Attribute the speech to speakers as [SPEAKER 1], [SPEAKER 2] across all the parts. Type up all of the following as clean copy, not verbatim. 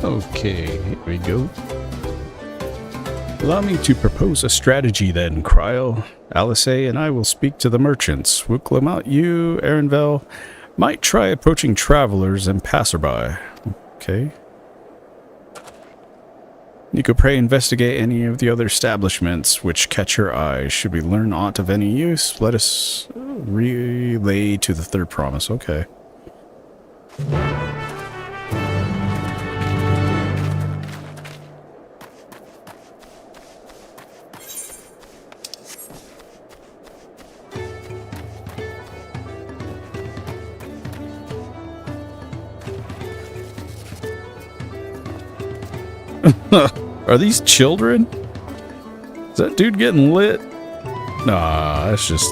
[SPEAKER 1] Okay, here we go. Allow me to propose a strategy then, Cryo. Alice and I will speak to the merchants. Wuklamot, you, Aaronvel, might try approaching travelers and passerby. Okay. You could pray investigate any of the other establishments which catch your eye. Should we learn aught of any use, let us relay to the third promise. Okay. Are these children? Is that dude getting lit? Nah, that's just...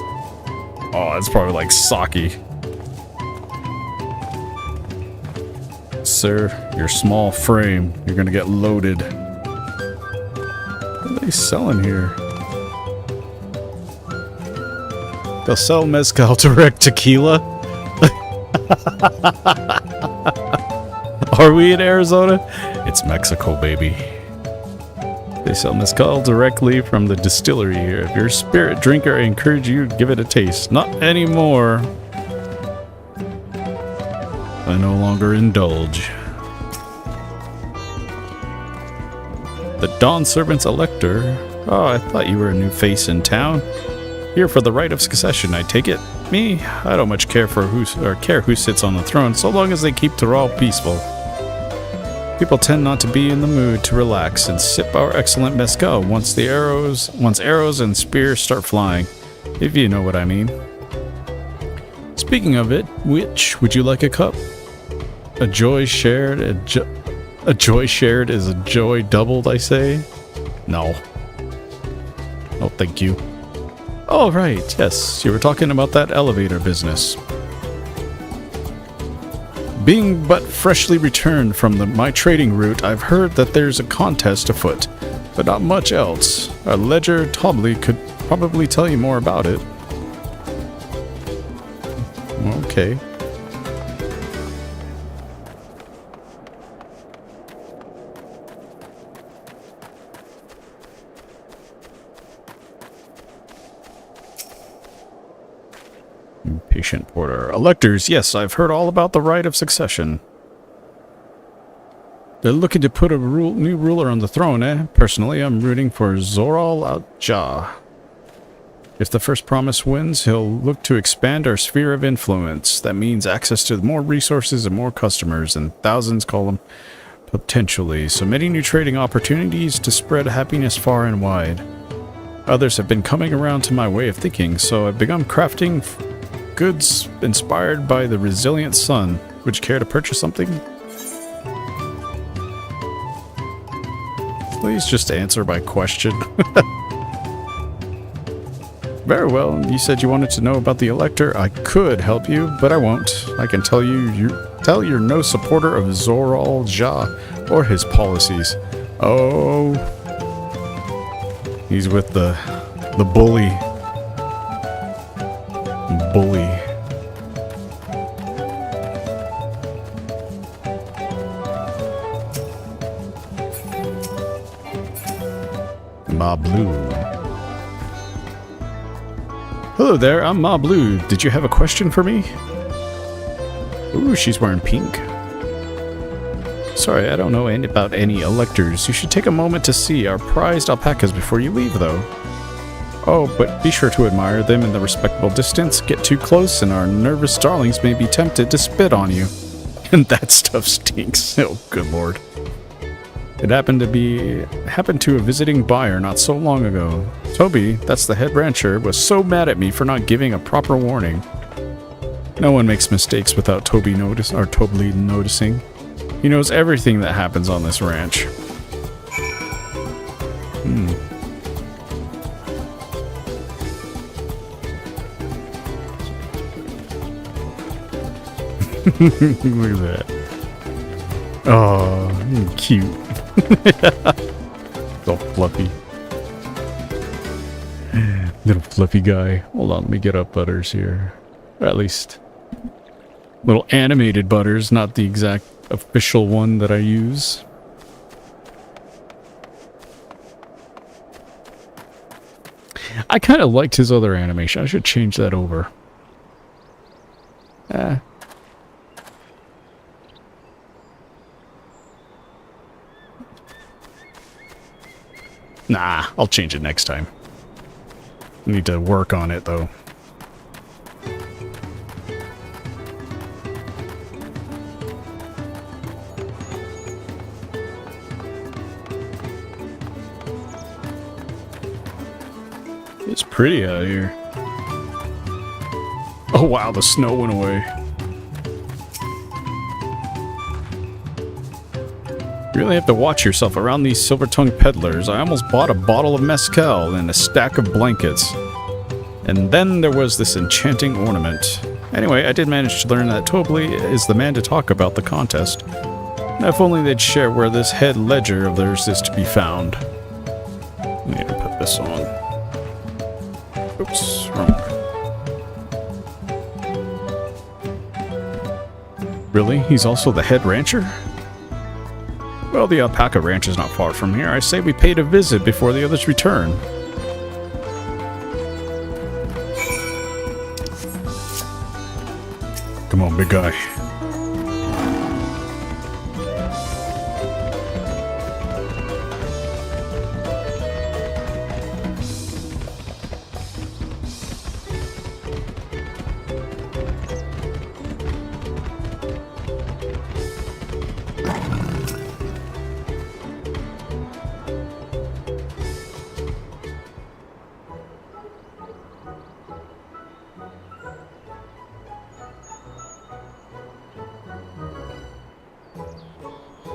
[SPEAKER 1] Oh, that's probably like sake. Sir, your small frame. You're gonna get loaded. What are they selling here? They'll sell mezcal direct tequila? Are we in Arizona? It's Mexico, baby. They sell mezcal directly from the distillery here. If you're a spirit drinker, I encourage you to give it a taste. Not anymore. I no longer indulge. The Dawn Servant's Elector. Oh, I thought you were a new face in town. Here for the right of succession, I take it. Me? I don't much care for who sits on the throne, so long as they keep Tyrell peaceful. People tend not to be in the mood to relax and sip our excellent mezcal once arrows and spears start flying, if you know what I mean. Speaking of it, which would you like a cup? A joy shared, a joy shared is a joy doubled, I say. No. Oh, thank you. Oh, right, yes, you were talking about that elevator business. Being but freshly returned from my trading route, I've heard that there's a contest afoot, but not much else. Our ledger Tobley could probably tell you more about it. Okay. Patient Porter. Electors, yes, I've heard all about the right of succession. They're looking to put a new ruler on the throne, eh? Personally, I'm rooting for Zoral Al-Jah. If the first promise wins, he'll look to expand our sphere of influence. That means access to more resources and more customers, and thousands call them potentially. So many new trading opportunities to spread happiness far and wide. Others have been coming around to my way of thinking, so I've begun crafting goods inspired by the resilient sun. Would you care to purchase something? Please just answer my question. Very well, you said you wanted to know about the Elector. I could help you, but I won't. I can tell you're no supporter of Zoral Jah or his policies. Oh, he's with the bully. Ma Blue. Hello there, I'm Ma Blue. Did you have a question for me? Ooh, she's wearing pink. Sorry, I don't know about any electors. You should take a moment to see our prized alpacas before you leave, though. Oh, but be sure to admire them in the respectable distance. Get too close and our nervous darlings may be tempted to spit on you. And that stuff stinks. Oh, good lord. It happened to a visiting buyer not so long ago. Toby, that's the head rancher, was so mad at me for not giving a proper warning. No one makes mistakes without Toby noticing. He knows everything that happens on this ranch. Look at that. Oh, cute. So fluffy. Little fluffy guy. Hold on, let me get up Butters here. Or at least little animated Butters, not the exact official one that I use. I kind of liked his other animation. I should change that over. Nah, I'll change it next time. Need to work on it, though. It's pretty out here. Oh wow, the snow went away. You really have to watch yourself around these silver-tongued peddlers. I almost bought a bottle of mezcal and a stack of blankets. And then there was this enchanting ornament. Anyway, I did manage to learn that Tobley is the man to talk about the contest. If only they'd share where this head ledger of theirs is to be found. I need to put this on. Oops, wrong. Really? He's also the head rancher? Well, the alpaca ranch is not far from here. I say we paid a visit before the others return. Come on, big guy.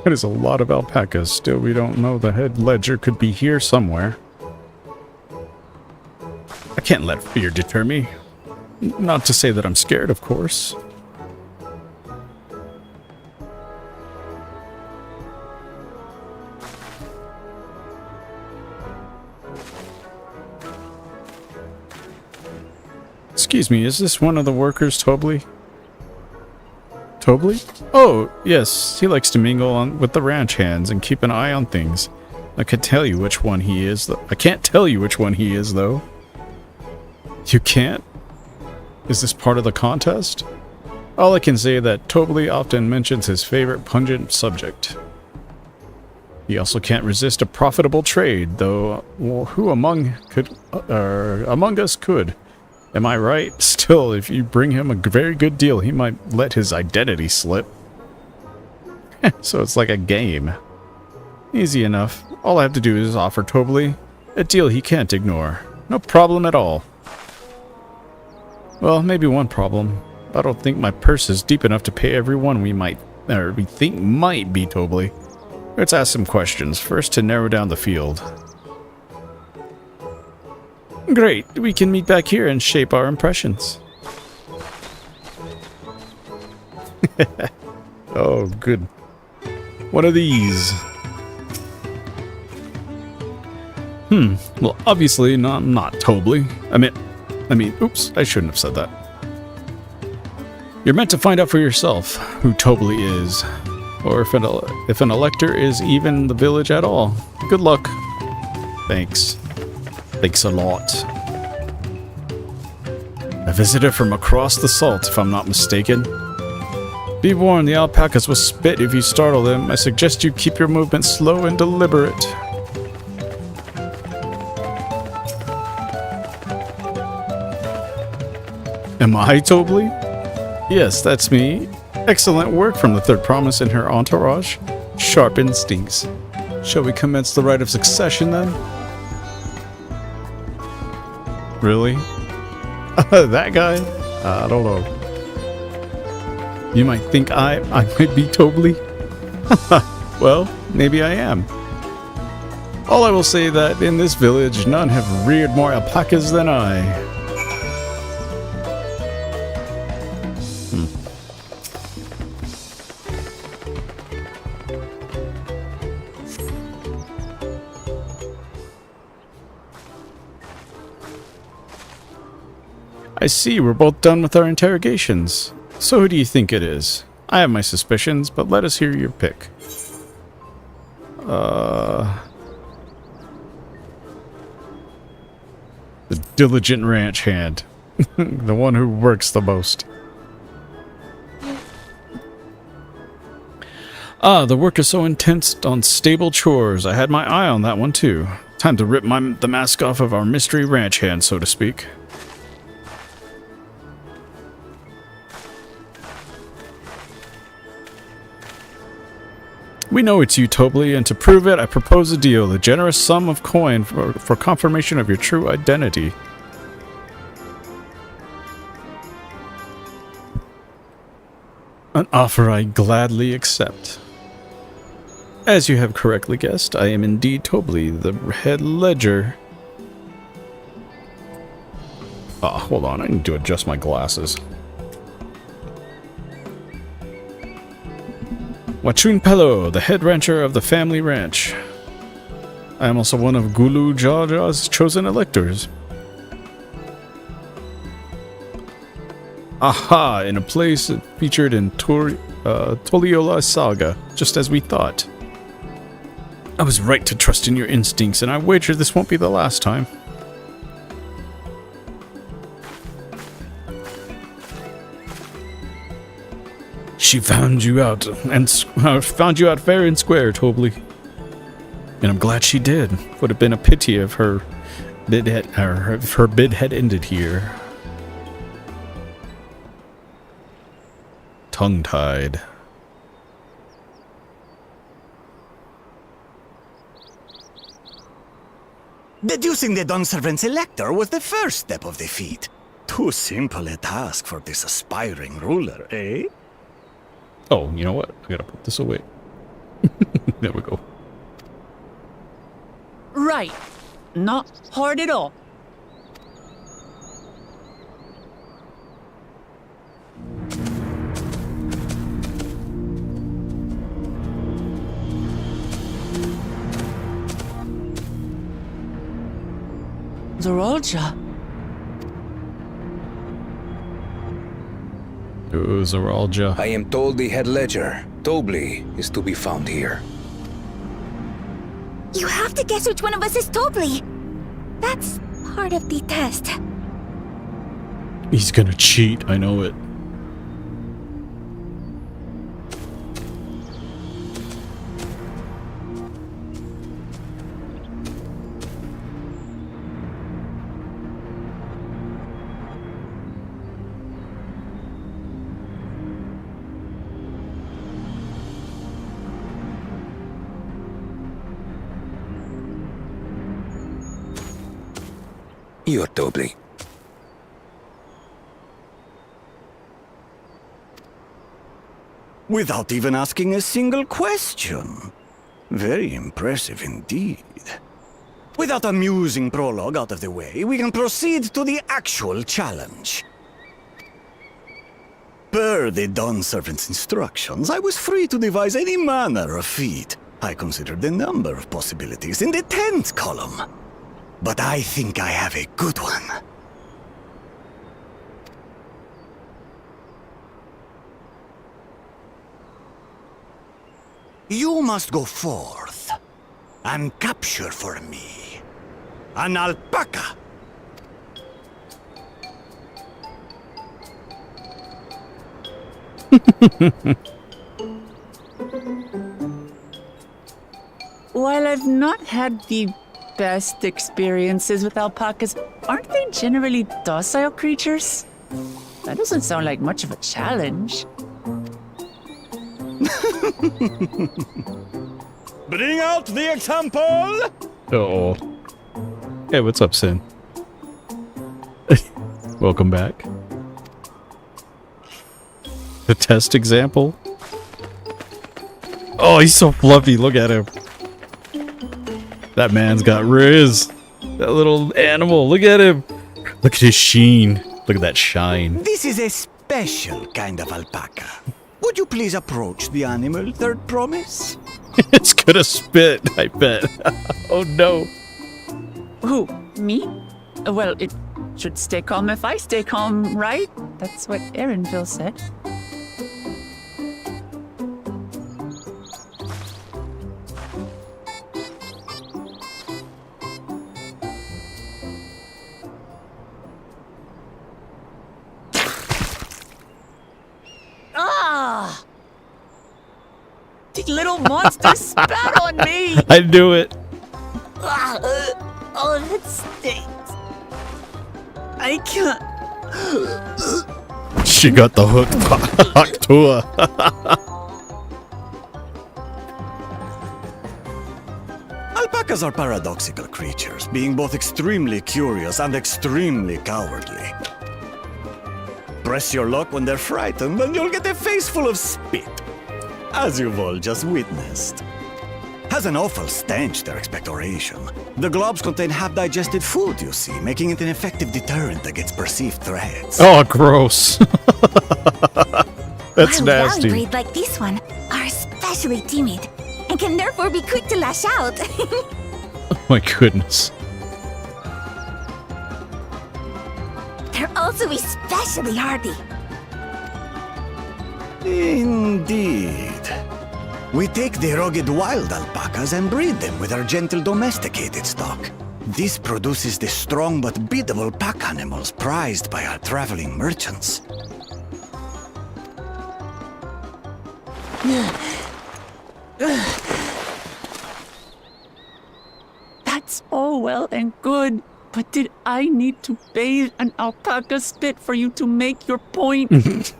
[SPEAKER 1] That is a lot of alpacas. Still, we don't know. The head ledger could be here somewhere. I can't let fear deter me. Not to say that I'm scared, of course. Excuse me, is this one of the workers, Tobley? Tobley? Oh, yes, he likes to mingle with the ranch hands and keep an eye on things. I can't tell you which one he is, though. You can't? Is this part of the contest? All I can say is that Tobley often mentions his favorite pungent subject. He also can't resist a profitable trade, though who among us could? Am I right? Still, if you bring him a very good deal, he might let his identity slip. So it's like a game. Easy enough. All I have to do is offer Tobley a deal he can't ignore. No problem at all. Well, maybe one problem. I don't think my purse is deep enough to pay everyone we think might be Tobley. Let's ask some questions, first to narrow down the field. Great, we can meet back here and shape our impressions. Oh, good. What are these? Well, obviously not Tobley. I mean, oops, I shouldn't have said that. You're meant to find out for yourself who Tobley is, or if an elector is even the village at all. Good luck. Thanks. Thanks a lot. A visitor from across the salt, if I'm not mistaken. Be warned, the alpacas will spit if you startle them. I suggest you keep your movement slow and deliberate. Am I Tobley? Yes, that's me. Excellent work from the third promise and her entourage. Sharp instincts. Shall we commence the rite of succession then? Really? That guy? I don't know. You might think I might be Tobley. Well, maybe I am. All I will say that in this village, none have reared more alpacas than I. I see, we're both done with our interrogations. So who do you think it is? I have my suspicions, but let us hear your pick. The diligent ranch hand. The one who works the most. Ah, the work is so intense on stable chores. I had my eye on that one too. Time to rip the mask off of our mystery ranch hand, so to speak. We know it's you, Tobley, and to prove it, I propose a deal. A generous sum of coin for confirmation of your true identity. An offer I gladly accept. As you have correctly guessed, I am indeed Tobley, the head ledger. Oh, hold on, I need to adjust my glasses. Wachun Pello, the head rancher of the family ranch. I am also one of Gulu Jaja's chosen electors. Aha, in a place featured in Toliola Saga, just as we thought. I was right to trust in your instincts, and I wager this won't be the last time. She found you out, and found you out fair and square, Tobley. And I'm glad she did. Would have been a pity if her bid had ended here. Tongue-tied.
[SPEAKER 2] Deducing the Dawnservant's elector was the first step of the feat. Too simple a task for this aspiring ruler, eh?
[SPEAKER 1] Oh, you know what? I gotta put this away. There we go.
[SPEAKER 3] Right. Not hard at all. Zoralja.
[SPEAKER 1] Zoralja.
[SPEAKER 4] I am told the head ledger, Tobley, is to be found here.
[SPEAKER 5] You have to guess which one of us is Tobley. That's part of the test.
[SPEAKER 1] He's gonna cheat, I know it.
[SPEAKER 4] You're Tobley.
[SPEAKER 2] Without even asking a single question. Very impressive indeed. With that amusing prologue out of the way, we can proceed to the actual challenge. Per the Dawnservant's instructions, I was free to devise any manner of feat. I considered a number of possibilities in the 10th column. But I think I have a good one. You must go forth and capture for me an alpaca.
[SPEAKER 3] While I've not had the best experiences with alpacas, aren't they generally docile creatures? That doesn't sound like much of a challenge.
[SPEAKER 2] Bring out the example!
[SPEAKER 1] Uh-oh. Hey, what's up, Sin? Welcome back. The test example? Oh, he's so fluffy, look at him. That man's got riz. That little animal, look at him. Look at his sheen. Look at that shine.
[SPEAKER 2] This is a special kind of alpaca. Would you please approach the animal, Third Promise?
[SPEAKER 1] It's gonna spit, I bet. Oh no.
[SPEAKER 3] Who? Me? Well, it should stay calm if I stay calm, right? That's what Erinville said. nasty little monster spat on me!
[SPEAKER 1] I knew it.
[SPEAKER 3] Oh, that stinks. I can't.
[SPEAKER 1] She got the hook. Octua.
[SPEAKER 2] Alpacas are paradoxical creatures, being both extremely curious and extremely cowardly. Press your luck when they're frightened, and you'll get a face full of spit, as you've all just witnessed. Has an awful stench, their expectoration. The globs contain half-digested food, you see, making it an effective deterrent against perceived threats.
[SPEAKER 1] Oh, gross. That's
[SPEAKER 5] Wild
[SPEAKER 1] nasty.
[SPEAKER 5] valley breed like this one are especially timid and can therefore be quick to lash out.
[SPEAKER 1] Oh my goodness.
[SPEAKER 5] They're also especially hardy.
[SPEAKER 2] Indeed. We take the rugged wild alpacas and breed them with our gentle domesticated stock. This produces the strong but biddable pack animals prized by our traveling merchants.
[SPEAKER 3] That's all well and good, but did I need to bathe an alpaca spit for you to make your point?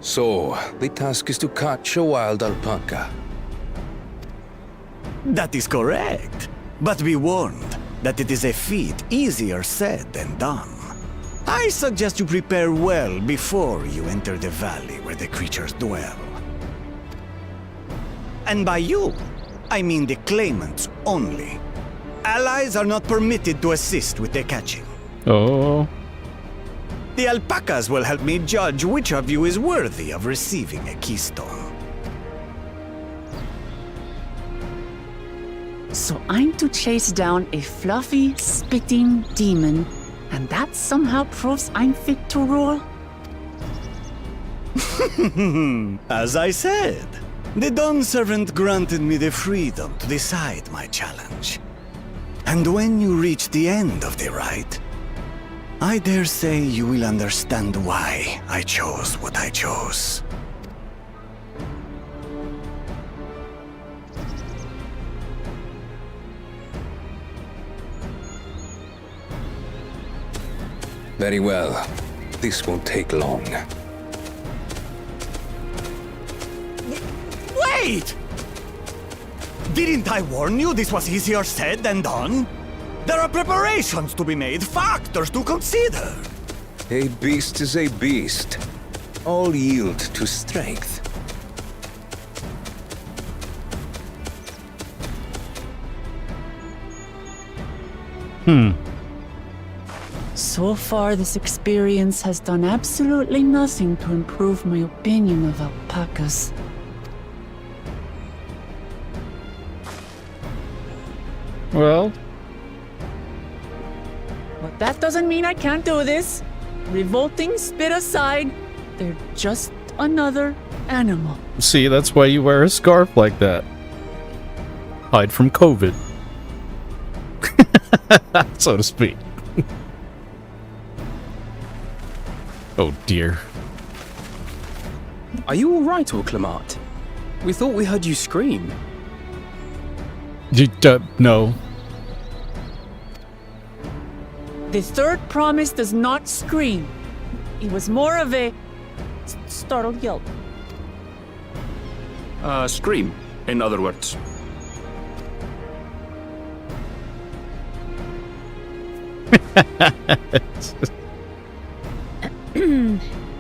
[SPEAKER 4] So, the task is to catch a wild alpaca.
[SPEAKER 2] That is correct. But be warned that it is a feat easier said than done. I suggest you prepare well before you enter the valley where the creatures dwell. And by you, I mean the claimants only. Allies are not permitted to assist with the catching.
[SPEAKER 1] Oh.
[SPEAKER 2] The alpacas will help me judge which of you is worthy of receiving a keystone.
[SPEAKER 3] So I'm to chase down a fluffy, spitting demon, and that somehow proves I'm fit to rule?
[SPEAKER 2] As I said, the Dawn Servant granted me the freedom to decide my challenge. And when you reach the end of the rite, I dare say you will understand why I chose what I chose.
[SPEAKER 4] Very well. This won't take long.
[SPEAKER 2] Wait! Didn't I warn you this was easier said than done? There are preparations to be made, factors to consider.
[SPEAKER 4] A beast is a beast. All yield to strength.
[SPEAKER 3] So far, this experience has done absolutely nothing to improve my opinion of alpacas.
[SPEAKER 1] Well,
[SPEAKER 3] But that doesn't mean I can't do this. Revolting spit aside, they're just another animal.
[SPEAKER 1] see, that's why you wear a scarf like that. Hide from COVID. So to speak. Oh dear.
[SPEAKER 6] Are you alright, Orclamart? We thought we heard you scream.
[SPEAKER 1] You no.
[SPEAKER 3] The third promise does not scream. It was more of a startled yelp.
[SPEAKER 6] Scream, in other words.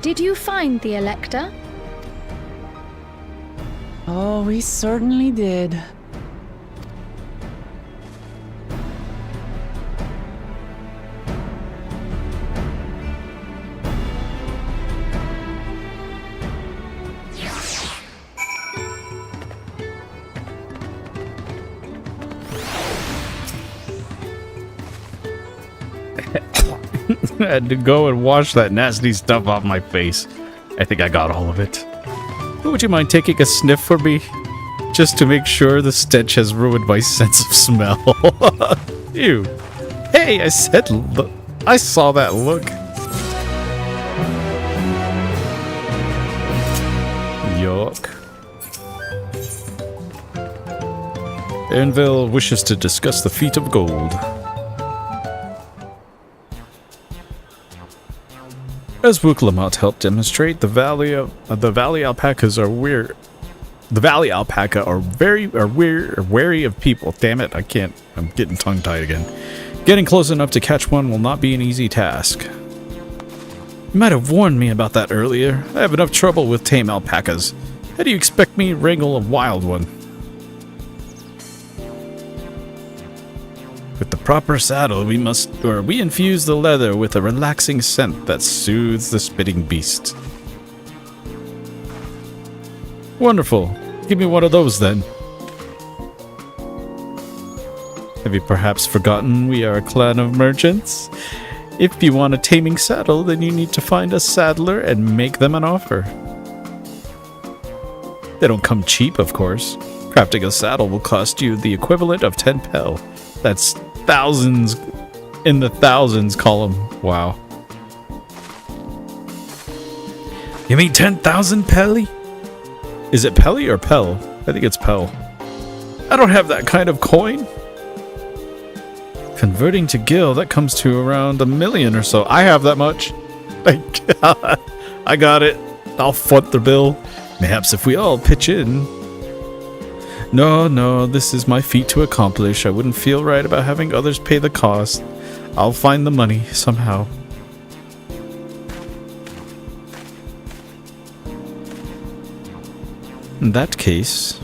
[SPEAKER 7] Did you find the Elector?
[SPEAKER 3] Oh, we certainly did.
[SPEAKER 1] I had to go and wash that nasty stuff off my face. I think I got all of it. Would you mind taking a sniff for me? Just to make sure the stench has ruined my sense of smell. Ew. Hey, I said look. I saw that look. York. Anvil wishes to discuss the feat of gold. As Wuklamot helped demonstrate, the valley alpacas are weird. The valley alpaca are wary of people. Damn it, I'm getting tongue-tied again. Getting close enough to catch one will not be an easy task. You might have warned me about that earlier. I have enough trouble with tame alpacas. How do you expect me to wrangle a wild one? With the proper saddle, we infuse the leather with a relaxing scent that soothes the spitting beast. Wonderful. Give me one of those then. Have you perhaps forgotten we are a clan of merchants? If you want a taming saddle, then you need to find a saddler and make them an offer. They don't come cheap, of course. Crafting a saddle will cost you the equivalent of 10 pel. That's thousands in the thousands column. Wow. You mean 10,000 pelly? Is it pelly or pel? I think it's pel. I don't have that kind of coin. Converting to gil, that comes to around 1 million or so. I have that much. I got it. I'll foot the bill. Perhaps if we all pitch in. No, this is my feat to accomplish. I wouldn't feel right about having others pay the cost. I'll find the money somehow. In that case...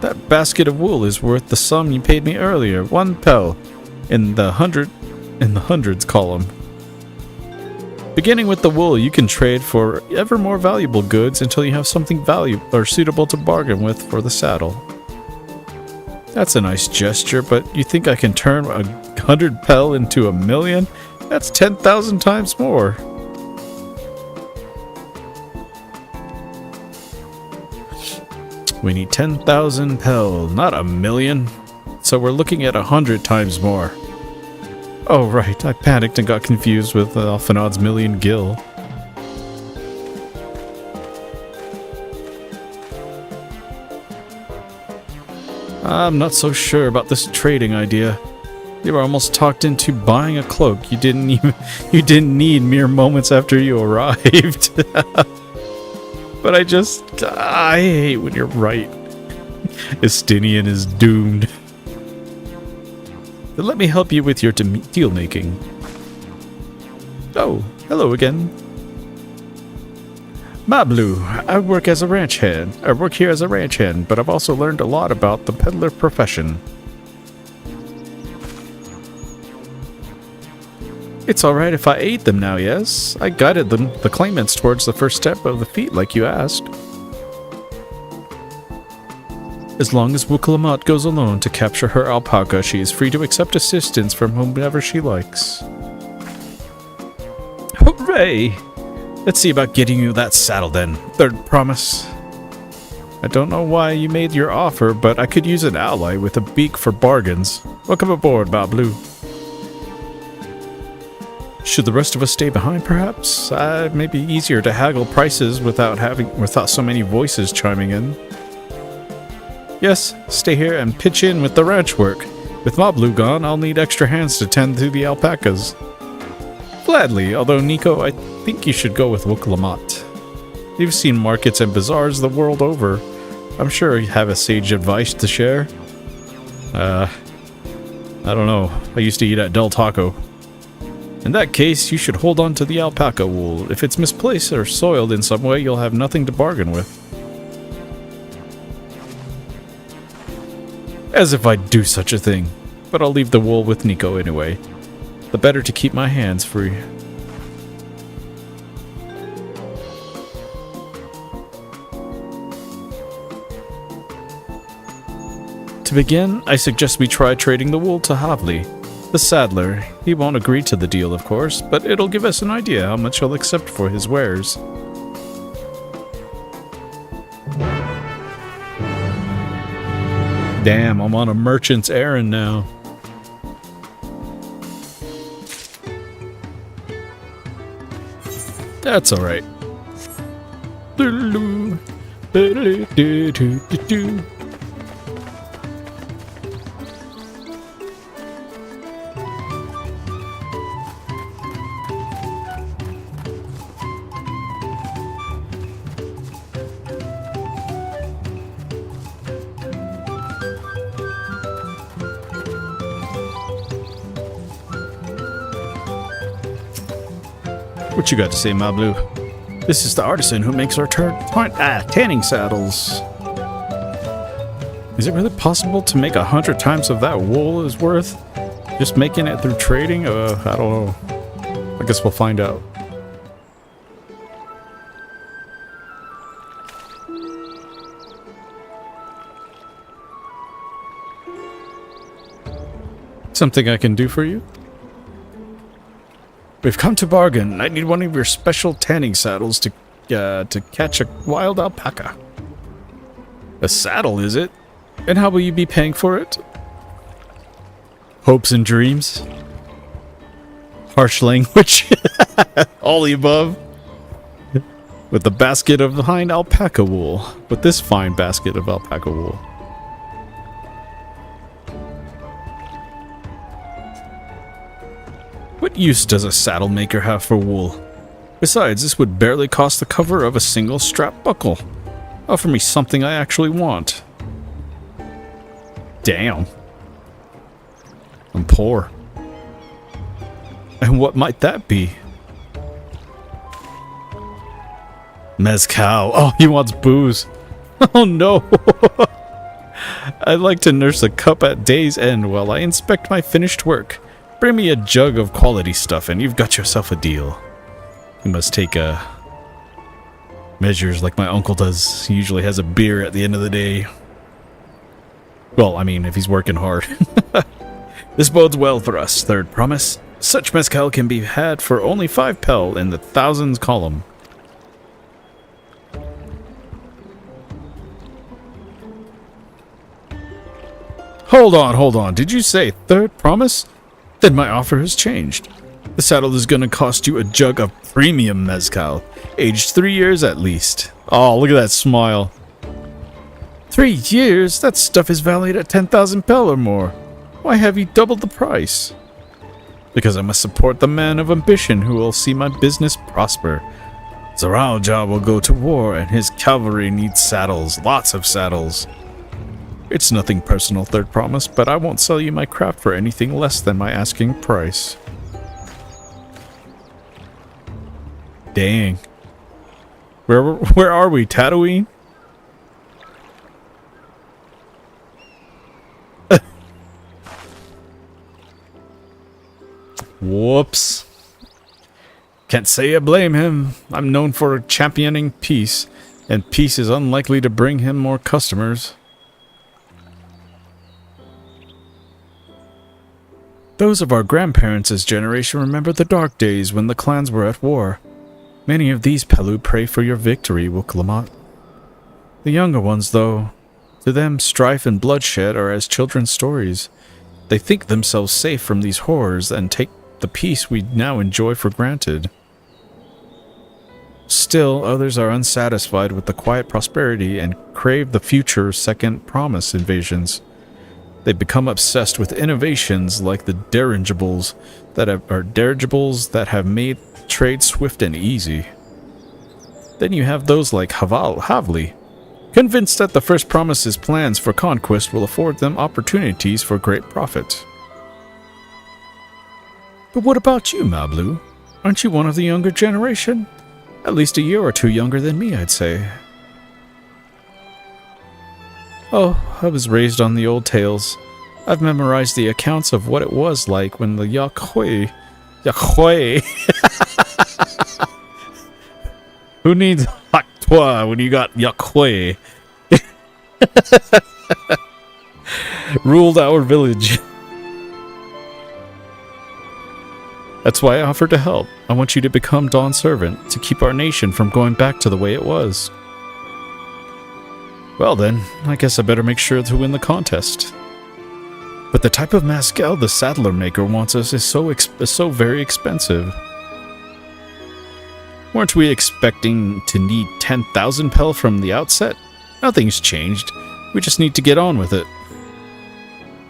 [SPEAKER 1] that basket of wool is worth the sum you paid me earlier. 1 pel. In the hundreds column. Beginning with the wool, you can trade for ever more valuable goods until you have something valuable or suitable to bargain with for the saddle. That's a nice gesture, but you think I can turn 100 pel into 1 million? That's 10,000 times more. We need 10,000 pel, not 1 million. So we're looking at 100 times more. Oh right, I panicked and got confused with Alphanod's million gil. I'm not so sure about this trading idea. You were almost talked into buying a cloak. You didn't need mere moments after you arrived. But I hate when you're right. Estinian is doomed. Then let me help you with your deal making. Oh, hello again. Mablu, I work here as a ranch hand, but I've also learned a lot about the peddler profession. It's alright if I aid them now, yes? I guided the claimants towards the first step of the feat like you asked. As long as Wuklamot goes alone to capture her alpaca, she is free to accept assistance from whomever she likes. Hooray! Let's see about getting you that saddle then. Third promise. I don't know why you made your offer, but I could use an ally with a beak for bargains. Welcome aboard, Bablu. Should the rest of us stay behind, perhaps? It may be easier to haggle prices without so many voices chiming in. Yes, stay here and pitch in with the ranch work. With Mablu gone, I'll need extra hands to tend to the alpacas. Gladly, although Nico, I think you should go with Wuklamot. You've seen markets and bazaars the world over. I'm sure you have a sage advice to share. I don't know. I used to eat at Del Taco. In that case, you should hold on to the alpaca wool. If it's misplaced or soiled in some way, you'll have nothing to bargain with. As if I'd do such a thing. But I'll leave the wool with Nico anyway. The better to keep my hands free. To begin, I suggest we try trading the wool to Havli, the saddler. He won't agree to the deal, of course, but it'll give us an idea how much he'll accept for his wares. Damn, I'm on a merchant's errand now. That's alright. What you got to say, Mablu? This is the artisan who makes our tanning saddles. Is it really possible to make 100 times of that wool is worth? Just making it through trading? I don't know. I guess we'll find out. Something I can do for you? We've come to bargain. I need one of your special tanning saddles to catch a wild alpaca. A saddle, is it? And how will you be paying for it? Hopes and dreams? Harsh language? All the above? With the basket of fine alpaca wool. With this fine basket of alpaca wool. What use does a saddle maker have for wool? Besides, this would barely cost the cover of a single strap buckle. Offer me something I actually want. Damn. I'm poor. And what might that be? Mezcal. Oh, he wants booze. Oh no. I'd like to nurse a cup at day's end while I inspect my finished work. Bring me a jug of quality stuff and you've got yourself a deal. You must take measures like my uncle does. He usually has a beer at the end of the day. Well, I mean, if he's working hard. This bodes well for us, third promise. Such mezcal can be had for only 5 pel in the thousands column. Hold on. Did you say third promise? Then my offer has changed. The saddle is going to cost you a jug of premium mezcal, aged 3 years at least. Oh, look at that smile. 3 years? That stuff is valued at 10,000 pel or more. Why have you doubled the price? Because I must support the man of ambition who will see my business prosper. Zaralja will go to war and his cavalry needs saddles, lots of saddles. It's nothing personal, third promise, but I won't sell you my craft for anything less than my asking price. Dang. Where are we, Tatooine? Whoops. Can't say I blame him. I'm known for championing peace, and peace is unlikely to bring him more customers. Those of our grandparents' generation remember the dark days when the clans were at war. Many of these Pelu pray for your victory, Wuklamot. The younger ones, though, to them strife and bloodshed are as children's stories. They think themselves safe from these horrors and take the peace we now enjoy for granted. Still, others are unsatisfied with the quiet prosperity and crave the future second promise invasions. They become obsessed with innovations like the dirigibles that have made trade swift and easy. Then you have those like Havli, convinced that the first promise's plans for conquest will afford them opportunities for great profit. But what about you, Mablu? Aren't you one of the younger generation? At least a year or two younger than me, I'd say. Oh, I was raised on the old tales. I've memorized the accounts of what it was like when the Yakhweh... Who needs Haktwa when you got Yakhweh? Ruled our village. That's why I offered to help. I want you to become Dawn's servant, to keep our nation from going back to the way it was. Well then, I guess I better make sure to win the contest. But the type of mezcal the saddler maker wants us is so very expensive. Weren't we expecting to need 10,000 pel from the outset? Nothing's changed. We just need to get on with it.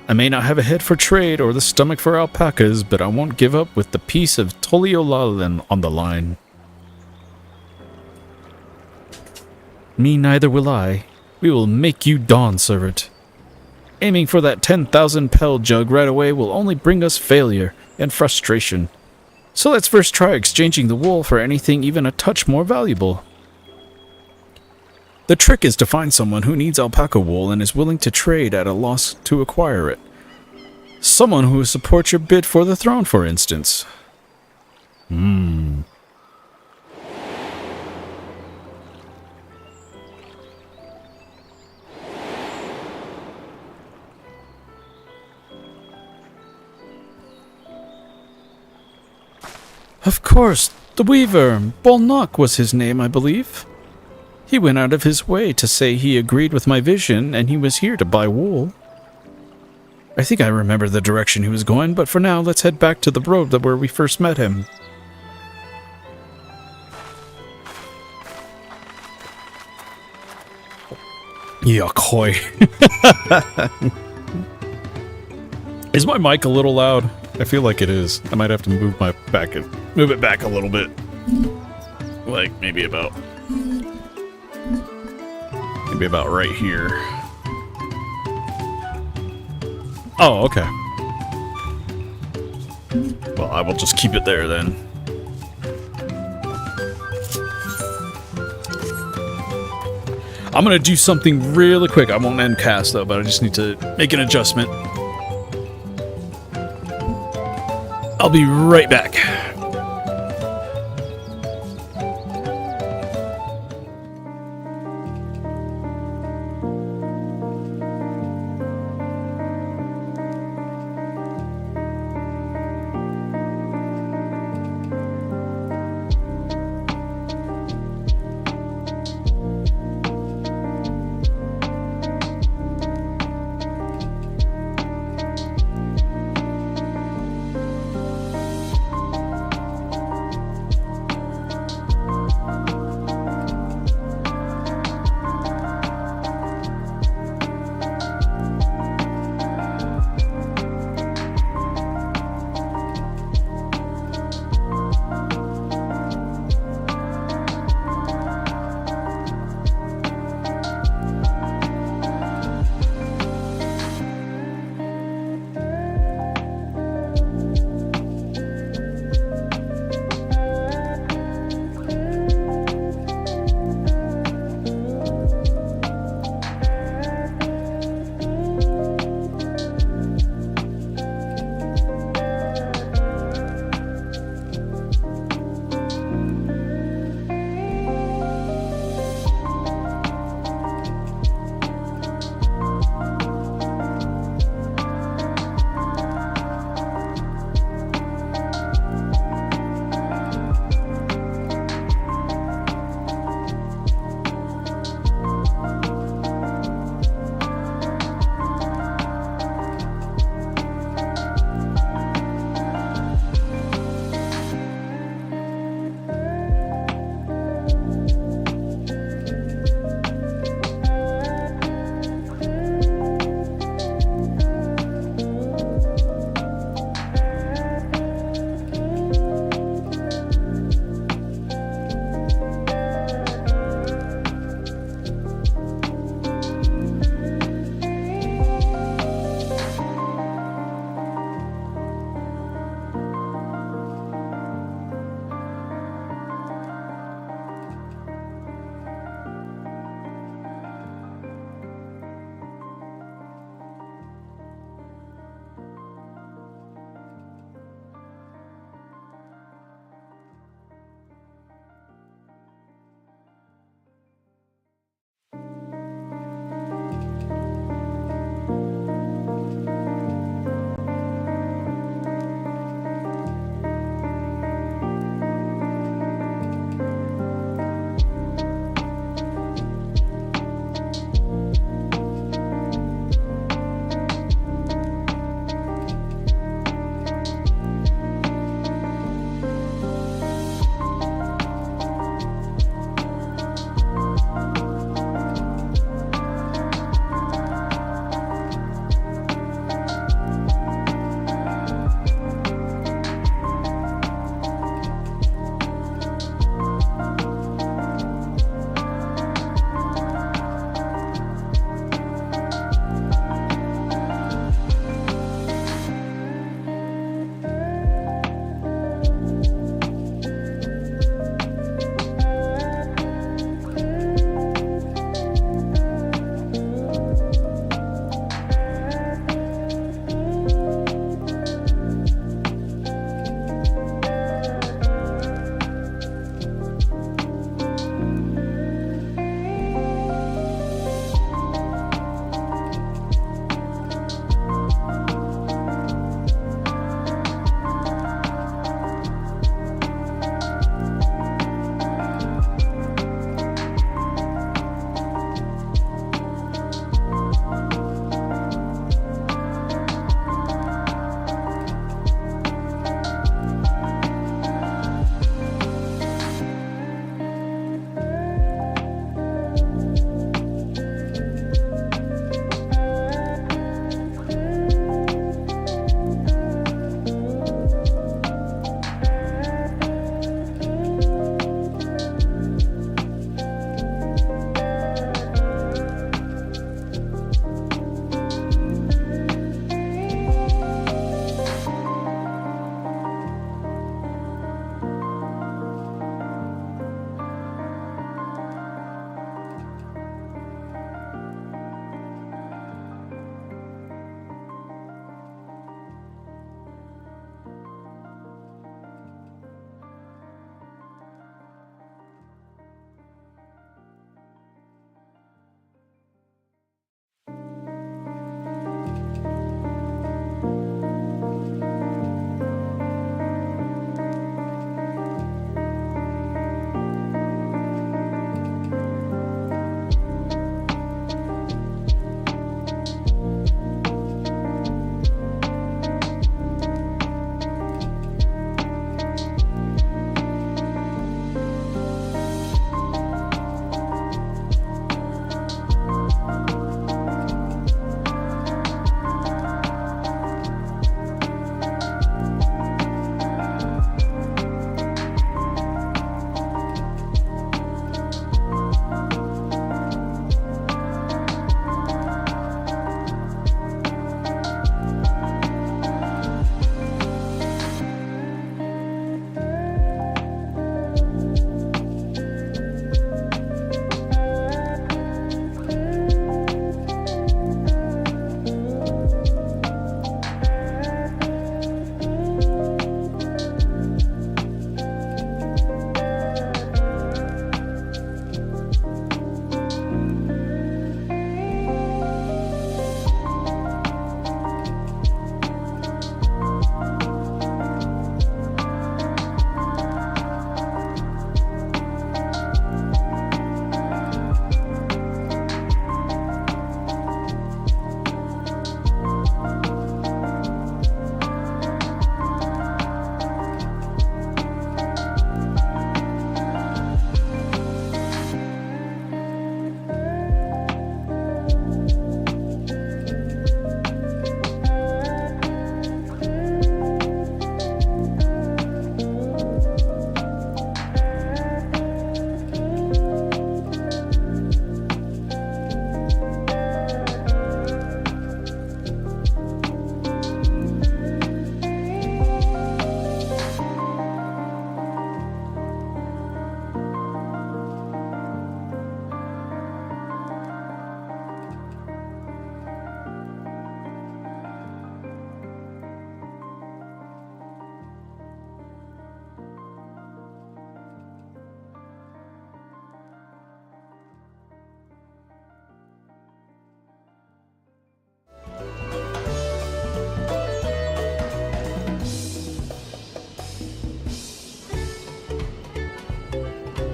[SPEAKER 1] I may not have a head for trade or the stomach for alpacas, but I won't give up with the piece of Toliolalan on the line. Me neither will I. We will make you Dawn Servant. Aiming for that 10,000 pel jug right away will only bring us failure and frustration. So let's first try exchanging the wool for anything even a touch more valuable. The trick is to find someone who needs alpaca wool and is willing to trade at a loss to acquire it. Someone who supports your bid for the throne, for instance. Of course, the Weaver. Bolnock was his name, I believe. He went out of his way to say he agreed with my vision and he was here to buy wool. I think I remember the direction he was going, but for now, let's head back to the road where we first met him. Yakkoi. Is my mic a little loud? I feel like it is. I might have to move it back a little bit. Like maybe about right here. Oh, okay. Well, I will just keep it there then. I'm gonna do something really quick. I won't end cast though, but I just need to make an adjustment. I'll be right back.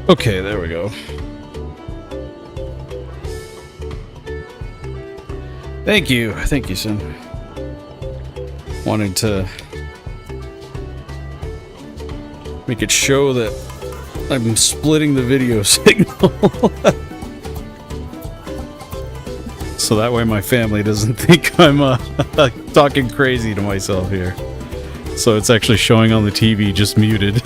[SPEAKER 1] Okay, there we go. Thank you, son. Wanted to make it show that I'm splitting the video signal. So that way my family doesn't think I'm talking crazy to myself here. So it's actually showing on the TV, just muted.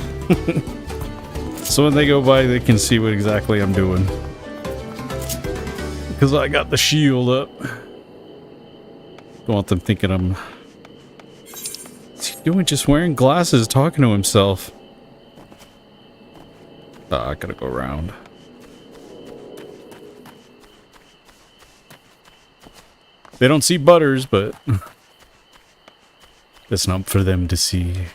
[SPEAKER 1] So when they go by, they can see what exactly I'm doing. Because I got the shield up. Don't want them thinking I'm... What's he doing? Just wearing glasses, talking to himself. I gotta go around. They don't see Butters, but... That's not for them to see.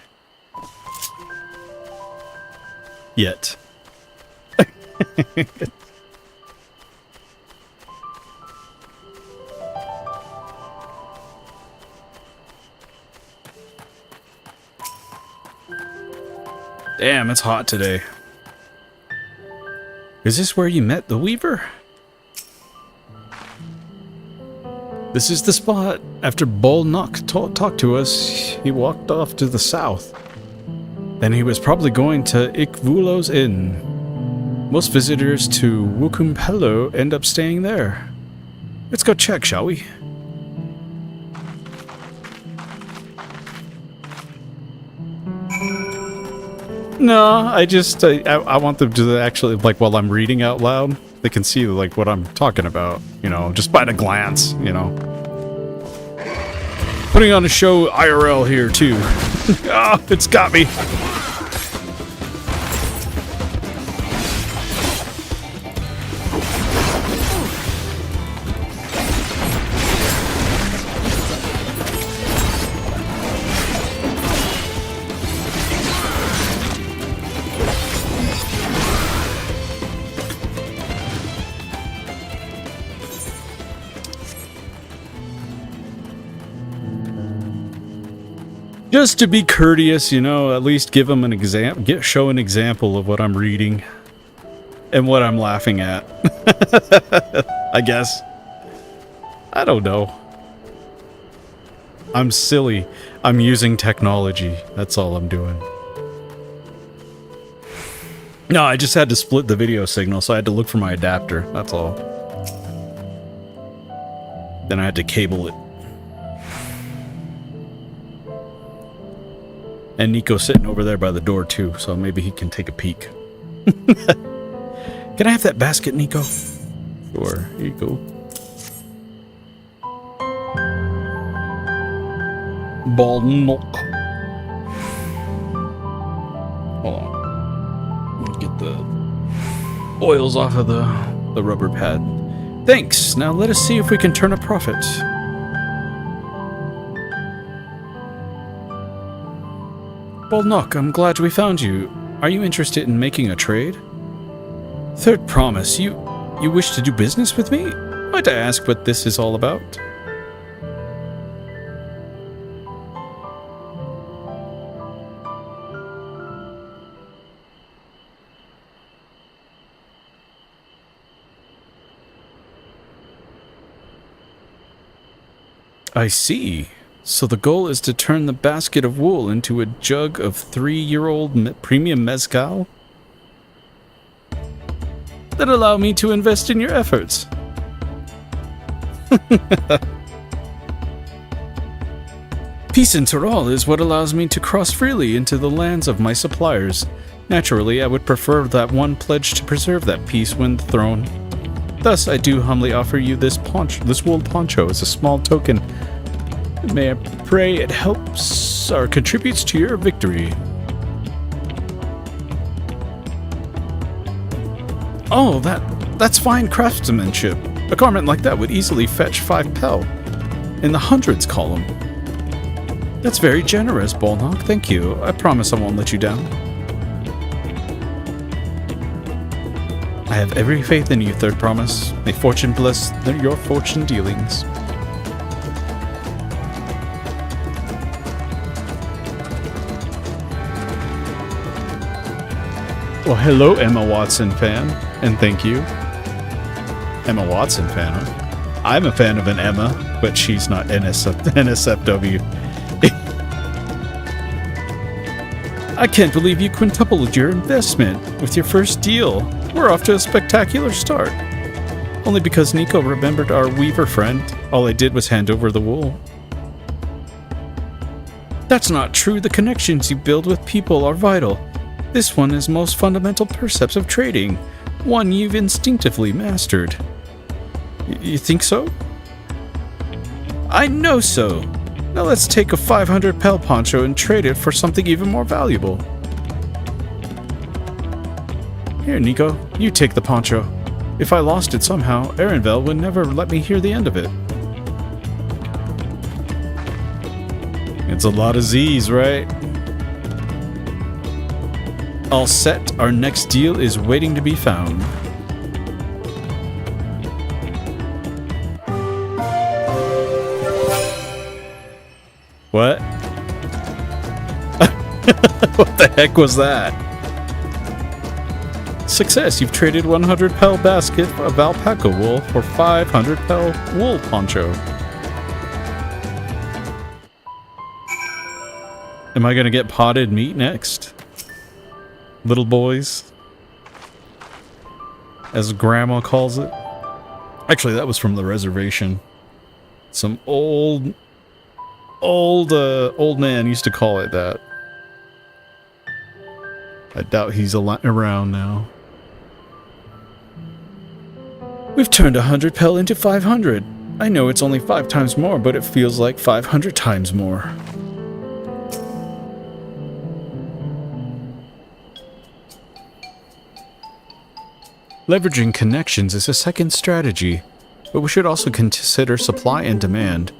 [SPEAKER 1] Yet. Damn, it's hot today. Is this where you met the Weaver? This is the spot. After Bull Knock talked to us, he walked off to the south. Then he was probably going to Ikvulo's Inn. Most visitors to Wukumpelo end up staying there. Let's go check, shall we? No, I just I want them to actually, like, while I'm reading out loud, they can see like what I'm talking about, you know, just by the glance, you know. Putting on a show IRL here too. Ah, it's got me. Just to be courteous, you know, at least give them an example, show an example of what I'm reading and what I'm laughing at. I guess. I don't know. I'm silly. I'm using technology. That's all I'm doing. No, I just had to split the video signal, so I had to look for my adapter. That's all. Then I had to cable it. And Nico's sitting over there by the door too, so maybe he can take a peek. Can I have that basket, Nico? Sure, here you go. Bald milk. Hold on. Let me get the oils off of the rubber pad. Thanks. Now let us see if we can turn a profit. Bolnock, I'm glad we found you. Are you interested in making a trade? Third promise, you wish to do business with me? Might I ask what this is all about? I see. So the goal is to turn the basket of wool into a jug of 3-year-old premium mezcal? That allow me to invest in your efforts. Peace in Tyrol is what allows me to cross freely into the lands of my suppliers. Naturally, I would prefer that one pledge to preserve that peace when the throne. Thus, I do humbly offer you this wool poncho as a small token. May I pray it helps or contributes to your victory. Oh, that's fine craftsmanship. A garment like that would easily fetch 5 pel. In the hundreds column. That's very generous, Bolnock. Thank you. I promise I won't let you down. I have every faith in you, Third Promise. May fortune bless your fortune dealings. Well, hello, Emma Watson fan, and thank you. Emma Watson fan, huh? I'm a fan of an Emma, but she's not NSFW. I can't believe you quintupled your investment with your first deal. We're off to a spectacular start. Only because Nico remembered our weaver friend. All I did was hand over the wool. That's not true. The connections you build with people are vital. This one is most fundamental percepts of trading. One you've instinctively mastered. You think so? I know so. Now let's take a 500 pel poncho and trade it for something even more valuable. Here, Nico, you take the poncho. If I lost it somehow, Erenvel would never let me hear the end of it. It's a lot of Z's, right? All set, our next deal is waiting to be found. What? What the heck was that? Success, you've traded 100 pel basket of alpaca wool for 500 pel wool poncho. Am I gonna get potted meat next? Little boys? As Grandma calls it. Actually, that was from the reservation. Some old man used to call it that. I doubt he's around now. We've turned 100 pel into 500. I know it's only 5 times more, but it feels like 500 times more. Leveraging connections is a second strategy, but we should also consider supply and demand.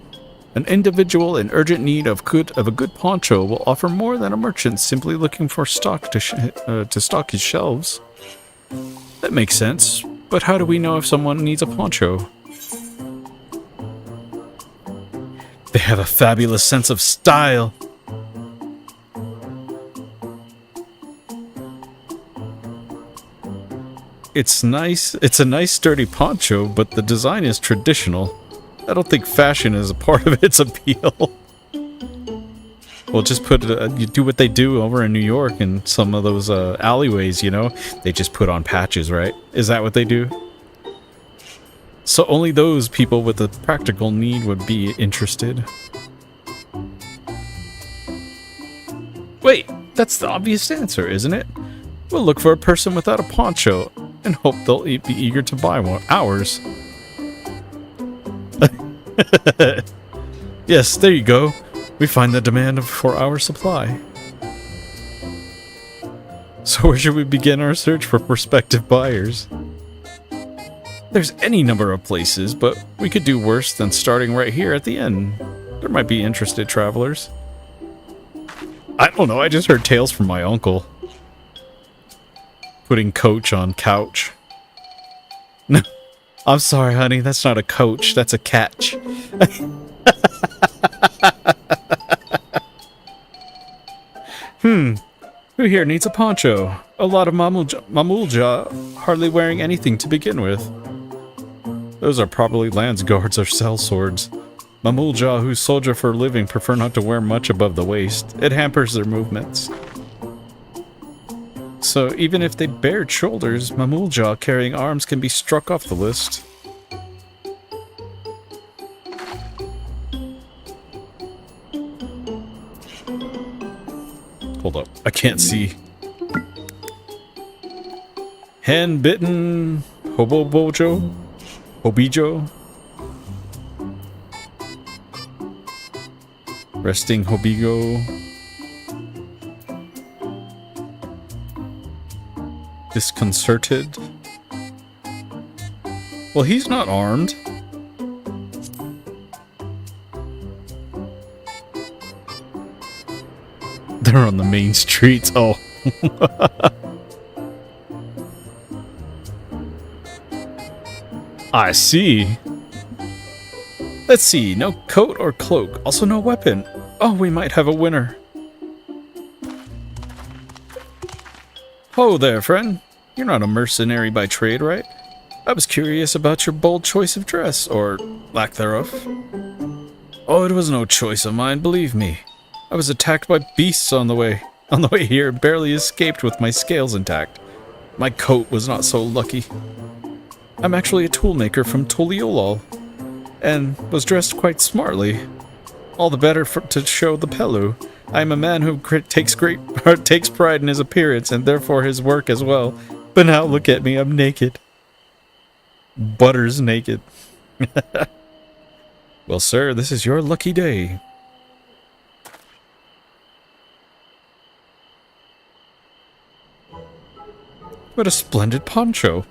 [SPEAKER 1] An individual in urgent need of a good poncho will offer more than a merchant simply looking for stock to stock his shelves. That makes sense, but how do we know if someone needs a poncho? They have a fabulous sense of style. It's nice. It's a nice sturdy poncho, but the design is traditional. I don't think fashion is a part of its appeal. Well, just you do what they do over in New York in some of those alleyways, you know? They just put on patches, right? Is that what they do? So only those people with a practical need would be interested. Wait, that's the obvious answer, isn't it? We'll look for a person without a poncho and hope they'll be eager to buy ours. Yes, there you go. We find the demand for our supply. So where should we begin our search for prospective buyers? There's any number of places, but we could do worse than starting right here at the inn. There might be interested travelers. I don't know, I just heard tales from my uncle. Putting coach on couch. No, I'm sorry, honey, that's not a coach, that's a catch. Who here needs a poncho? A lot of Mamulja hardly wearing anything to begin with. Those are probably lance guards or sellswords. Mamulja who soldier for a living prefer not to wear much above the waist. It hampers their movements. So even if they bared shoulders, Mamulja carrying arms can be struck off the list. Hold up, I can't see. Hand-bitten Hobobojo? Hobijo? Resting Hobigo. Disconcerted. Well, he's not armed. They're on the main streets. Oh. I see. Let's see. No coat or cloak. Also no weapon. Oh, we might have a winner. Ho there, friend. You're not a mercenary by trade, right? I was curious about your bold choice of dress, or lack thereof. Oh, it was no choice of mine, believe me. I was attacked by beasts on the way. On the way here, barely escaped with my scales intact. My coat was not so lucky. I'm actually a toolmaker from Toliolol, and was dressed quite smartly. All the better to show the Pelu. I am a man who takes pride in his appearance, and therefore his work as well. But now look at me, I'm naked. Butter's naked. Well, sir, this is your lucky day. What a splendid poncho.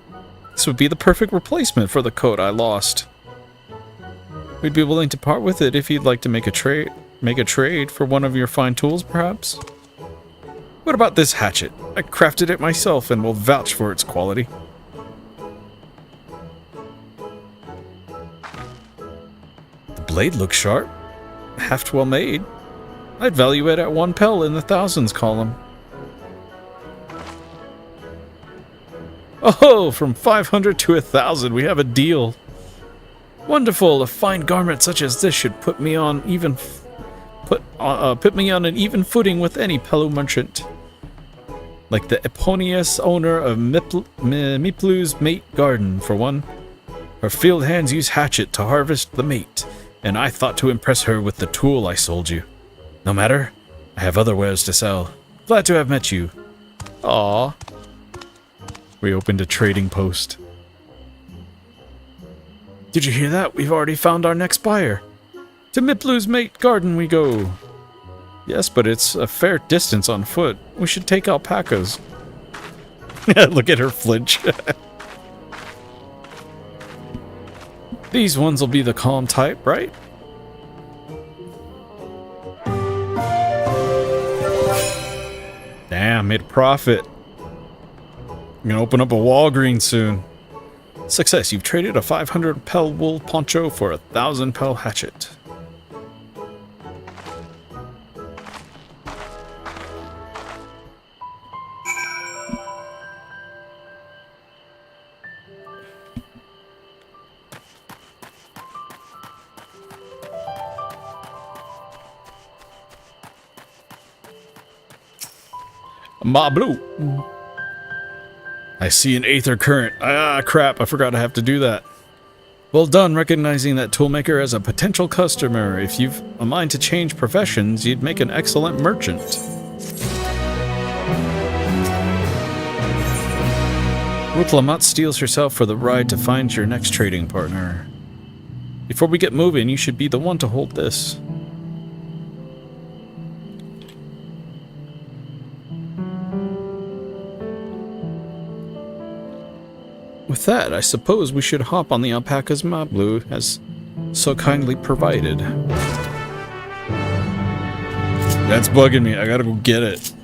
[SPEAKER 1] This would be the perfect replacement for the coat I lost. We'd be willing to part with it if you'd like to make a trade for one of your fine tools, perhaps? What about this hatchet? I crafted it myself and will vouch for its quality. The blade looks sharp. Half well made. I'd value it at 1 pel in the thousands column. Oh, from 500 to 1,000, we have a deal. Wonderful! A fine garment such as this should put me on an even footing with any Pelu merchant. Like the eponymous owner of Miplu's mate garden, for one. Her field hands use hatchet to harvest the mate, and I thought to impress her with the tool I sold you. No matter, I have other wares to sell. Glad to have met you. Aww. We opened a trading post. Did you hear that? We've already found our next buyer. To Miplu's mate garden we go. Yes, but it's a fair distance on foot. We should take alpacas. Look at her flinch. These ones will be the calm type, right? Damn, made a profit. I'm gonna open up a Walgreens soon. Success, you've traded a 500 pel wool poncho for a 1,000 pel hatchet. Ma blue. I see an aether current. Ah, crap, I forgot I have to do that. Well done recognizing that toolmaker as a potential customer. If you've a mind to change professions, you'd make an excellent merchant. Ruth Lamont steals herself for the ride to find your next trading partner. Before we get moving, you should be the one to hold this. With that, I suppose we should hop on the alpaca's Mablu, as so kindly provided. That's bugging me. I gotta go get it.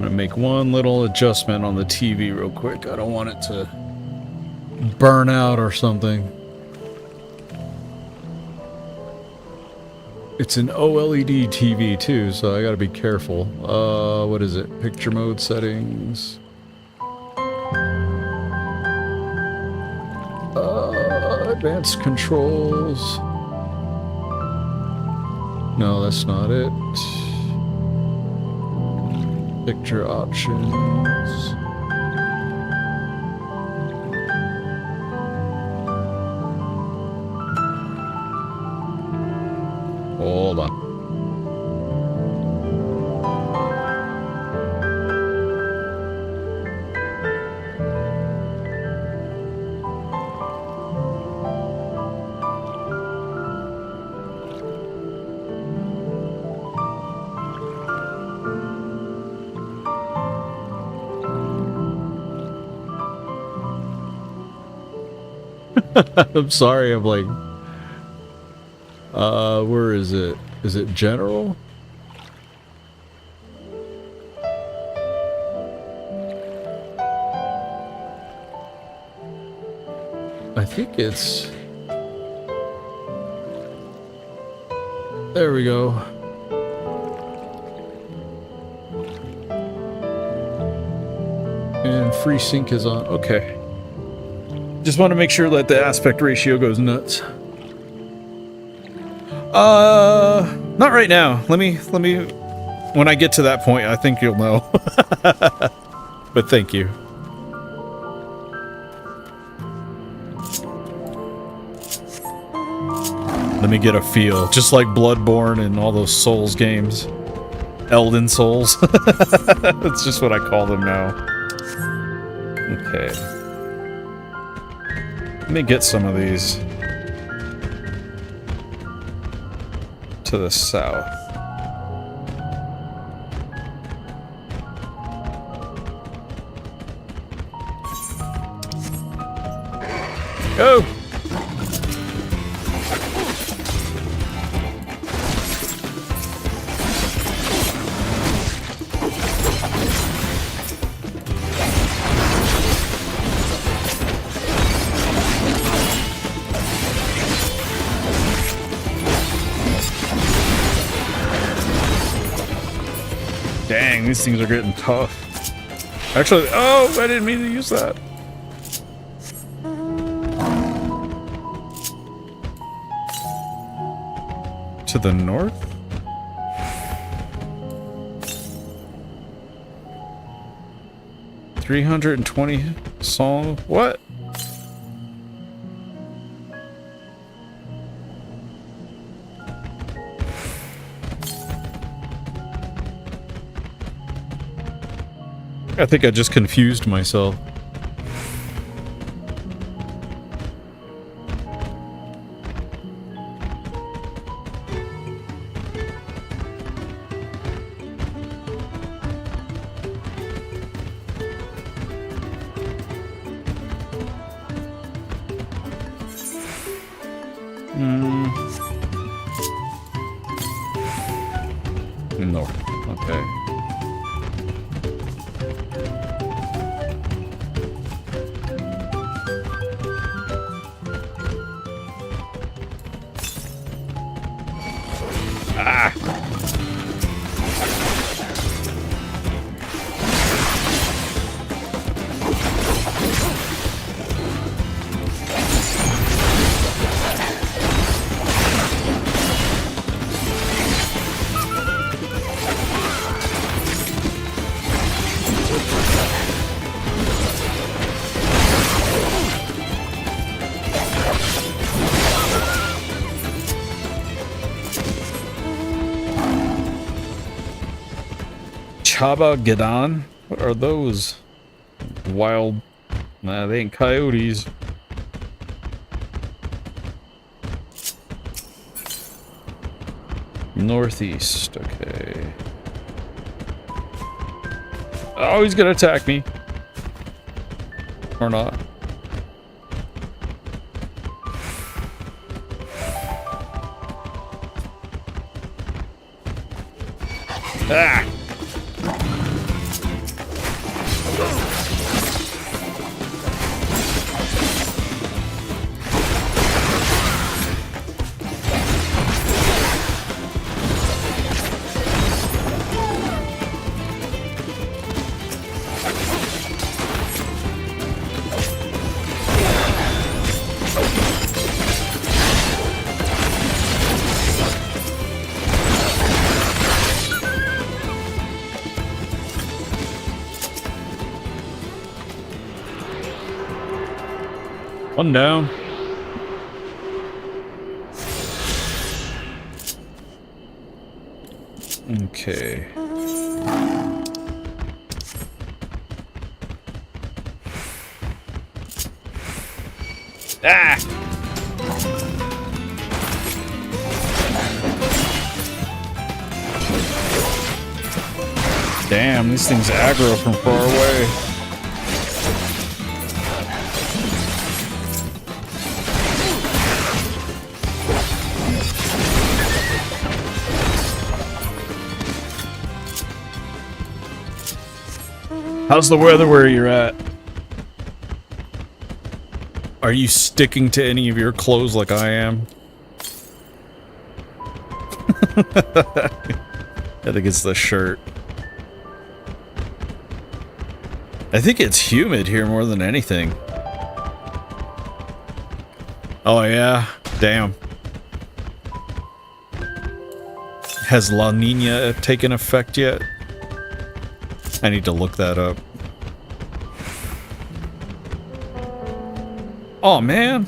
[SPEAKER 1] Make one little adjustment on the TV real quick. I don't want it to burn out or something. It's an OLED TV too, so I gotta be careful. What is it? Picture mode settings. Advanced controls. No, that's not it. Picture options. Hold on. I'm sorry, I'm like... where is it? Is it general? I think it's... There we go. And free sync is on. Okay. Just want to make sure that the aspect ratio goes nuts. Not right now. Let me, when I get to that point, I think you'll know. But thank you. Let me get a feel. Just like Bloodborne and all those Souls games. Elden Souls. That's just what I call them now. Okay. Let me get some of these. To the south. Go! Dang, these things are getting tough. Actually, oh, I didn't mean to use that. To the north? $320 song. What? I think I just confused myself. No. Okay. Chaba Gedan? What are those? Wild... Nah, they ain't coyotes. Northeast, okay. Oh, he's gonna attack me. Or not. Ah! One down. Okay. Ah! Damn, these things aggro from far away. How's the weather where you're at? Are you sticking to any of your clothes like I am? I think it's the shirt. I think it's humid here more than anything. Oh yeah? Damn. Has La Nina taken effect yet? I need to look that up. Oh man.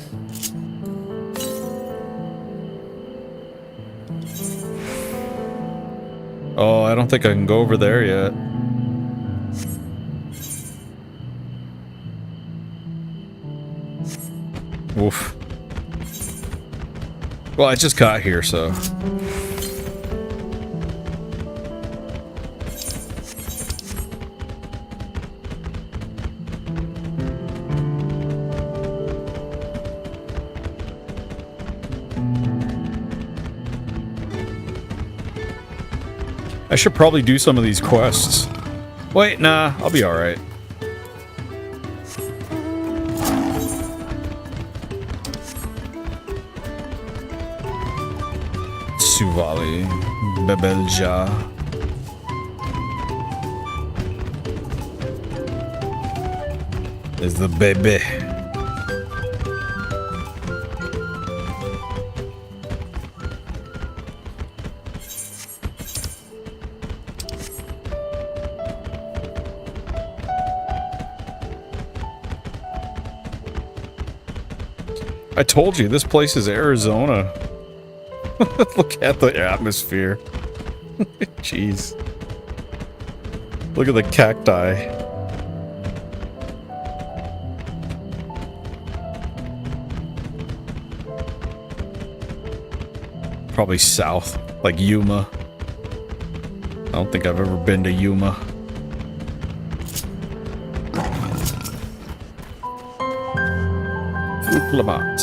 [SPEAKER 1] Oh, I don't think I can go over there yet. Oof. Well, I just got here, so... I should probably do some of these quests. Wait, nah, I'll be alright. Suvali, Bebelja. Is the baby. I told you, this place is Arizona. Look at the atmosphere. Jeez. Look at the cacti. Probably south, like Yuma. I don't think I've ever been to Yuma. Lamont.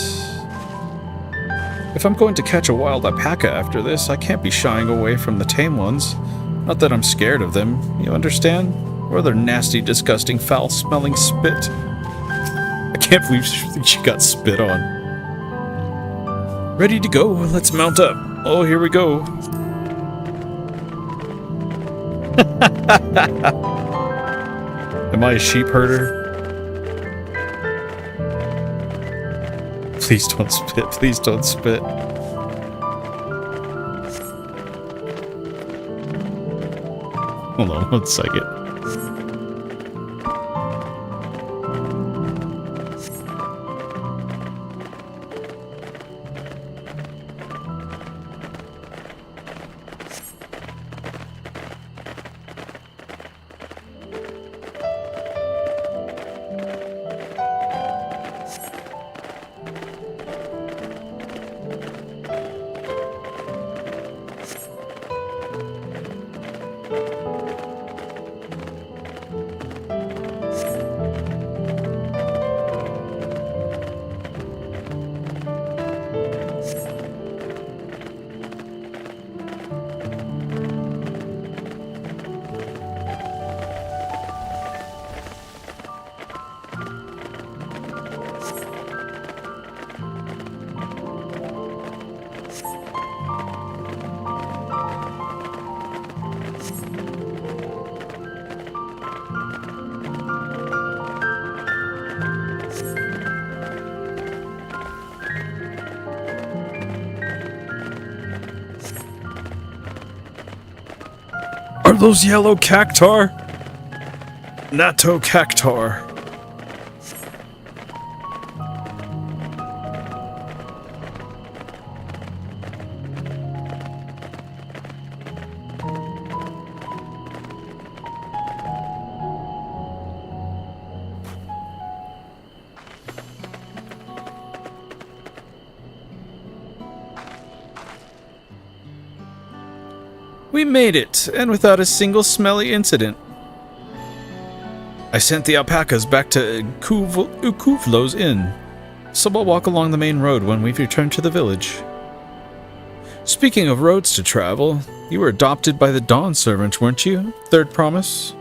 [SPEAKER 1] If I'm going to catch a wild alpaca after this, I can't be shying away from the tame ones. Not that I'm scared of them, you understand? Or their nasty, disgusting, foul-smelling spit. I can't believe she got spit on. Ready to go, let's mount up. Oh, here we go. Am I a sheep herder? Please don't spit. Please don't spit. Hold on 1 second. Are those yellow cactar? Natto cactar. We made it, and without a single smelly incident. I sent the alpacas back to Ukuvlo's inn, so we'll walk along the main road when we've returned to the village. Speaking of roads to travel, you were adopted by the Dawn servant, weren't you? Third promise?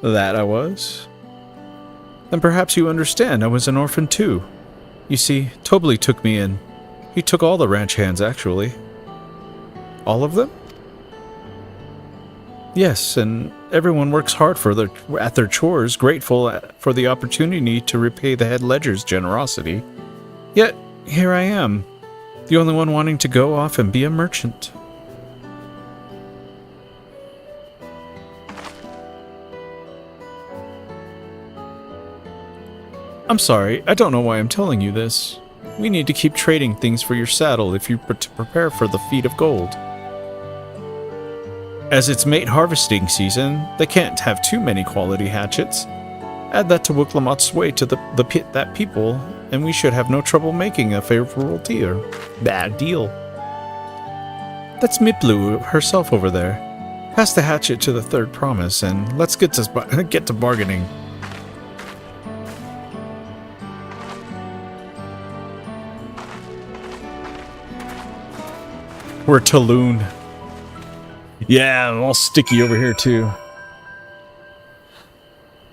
[SPEAKER 1] That I was. Then perhaps you understand I was an orphan too. You see, Tobley took me in. He took all the ranch hands, actually. All of them? Yes, and everyone works hard at their chores, grateful for the opportunity to repay the head ledger's generosity. Yet, here I am, the only one wanting to go off and be a merchant. I'm sorry, I don't know why I'm telling you this. We need to keep trading things for your saddle if you to prepare for the feat of gold. As it's mate harvesting season, they can't have too many quality hatchets. Add that to Wicklamoth's sway to that people, and we should have no trouble making a favorable deal. Bad deal. That's Miplu herself over there. Pass the hatchet to the third promise, and let's get to bargaining. We're Talon. Yeah, I'm all sticky over here too.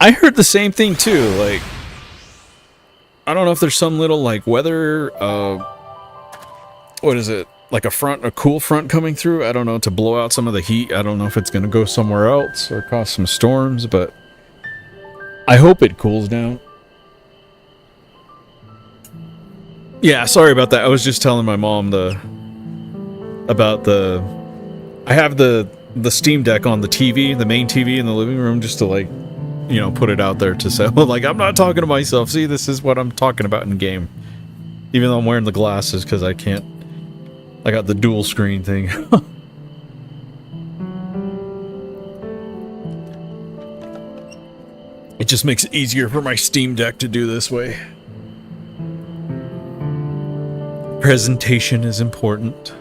[SPEAKER 1] I heard the same thing too, like, I don't know if there's some little, like, weather, what is it? Like a cool front coming through, I don't know, to blow out some of the heat. I don't know if it's gonna go somewhere else or cause some storms, but I hope it cools down. Yeah, sorry about that. I was just telling my mom I have the Steam Deck on the TV, the main TV in the living room, just to, like, you know, put it out there to say, like, I'm not talking to myself. See, this is what I'm talking about in game. Even though I'm wearing the glasses because I can't. I got the dual screen thing. It just makes it easier for my Steam Deck to do this way. Presentation is important.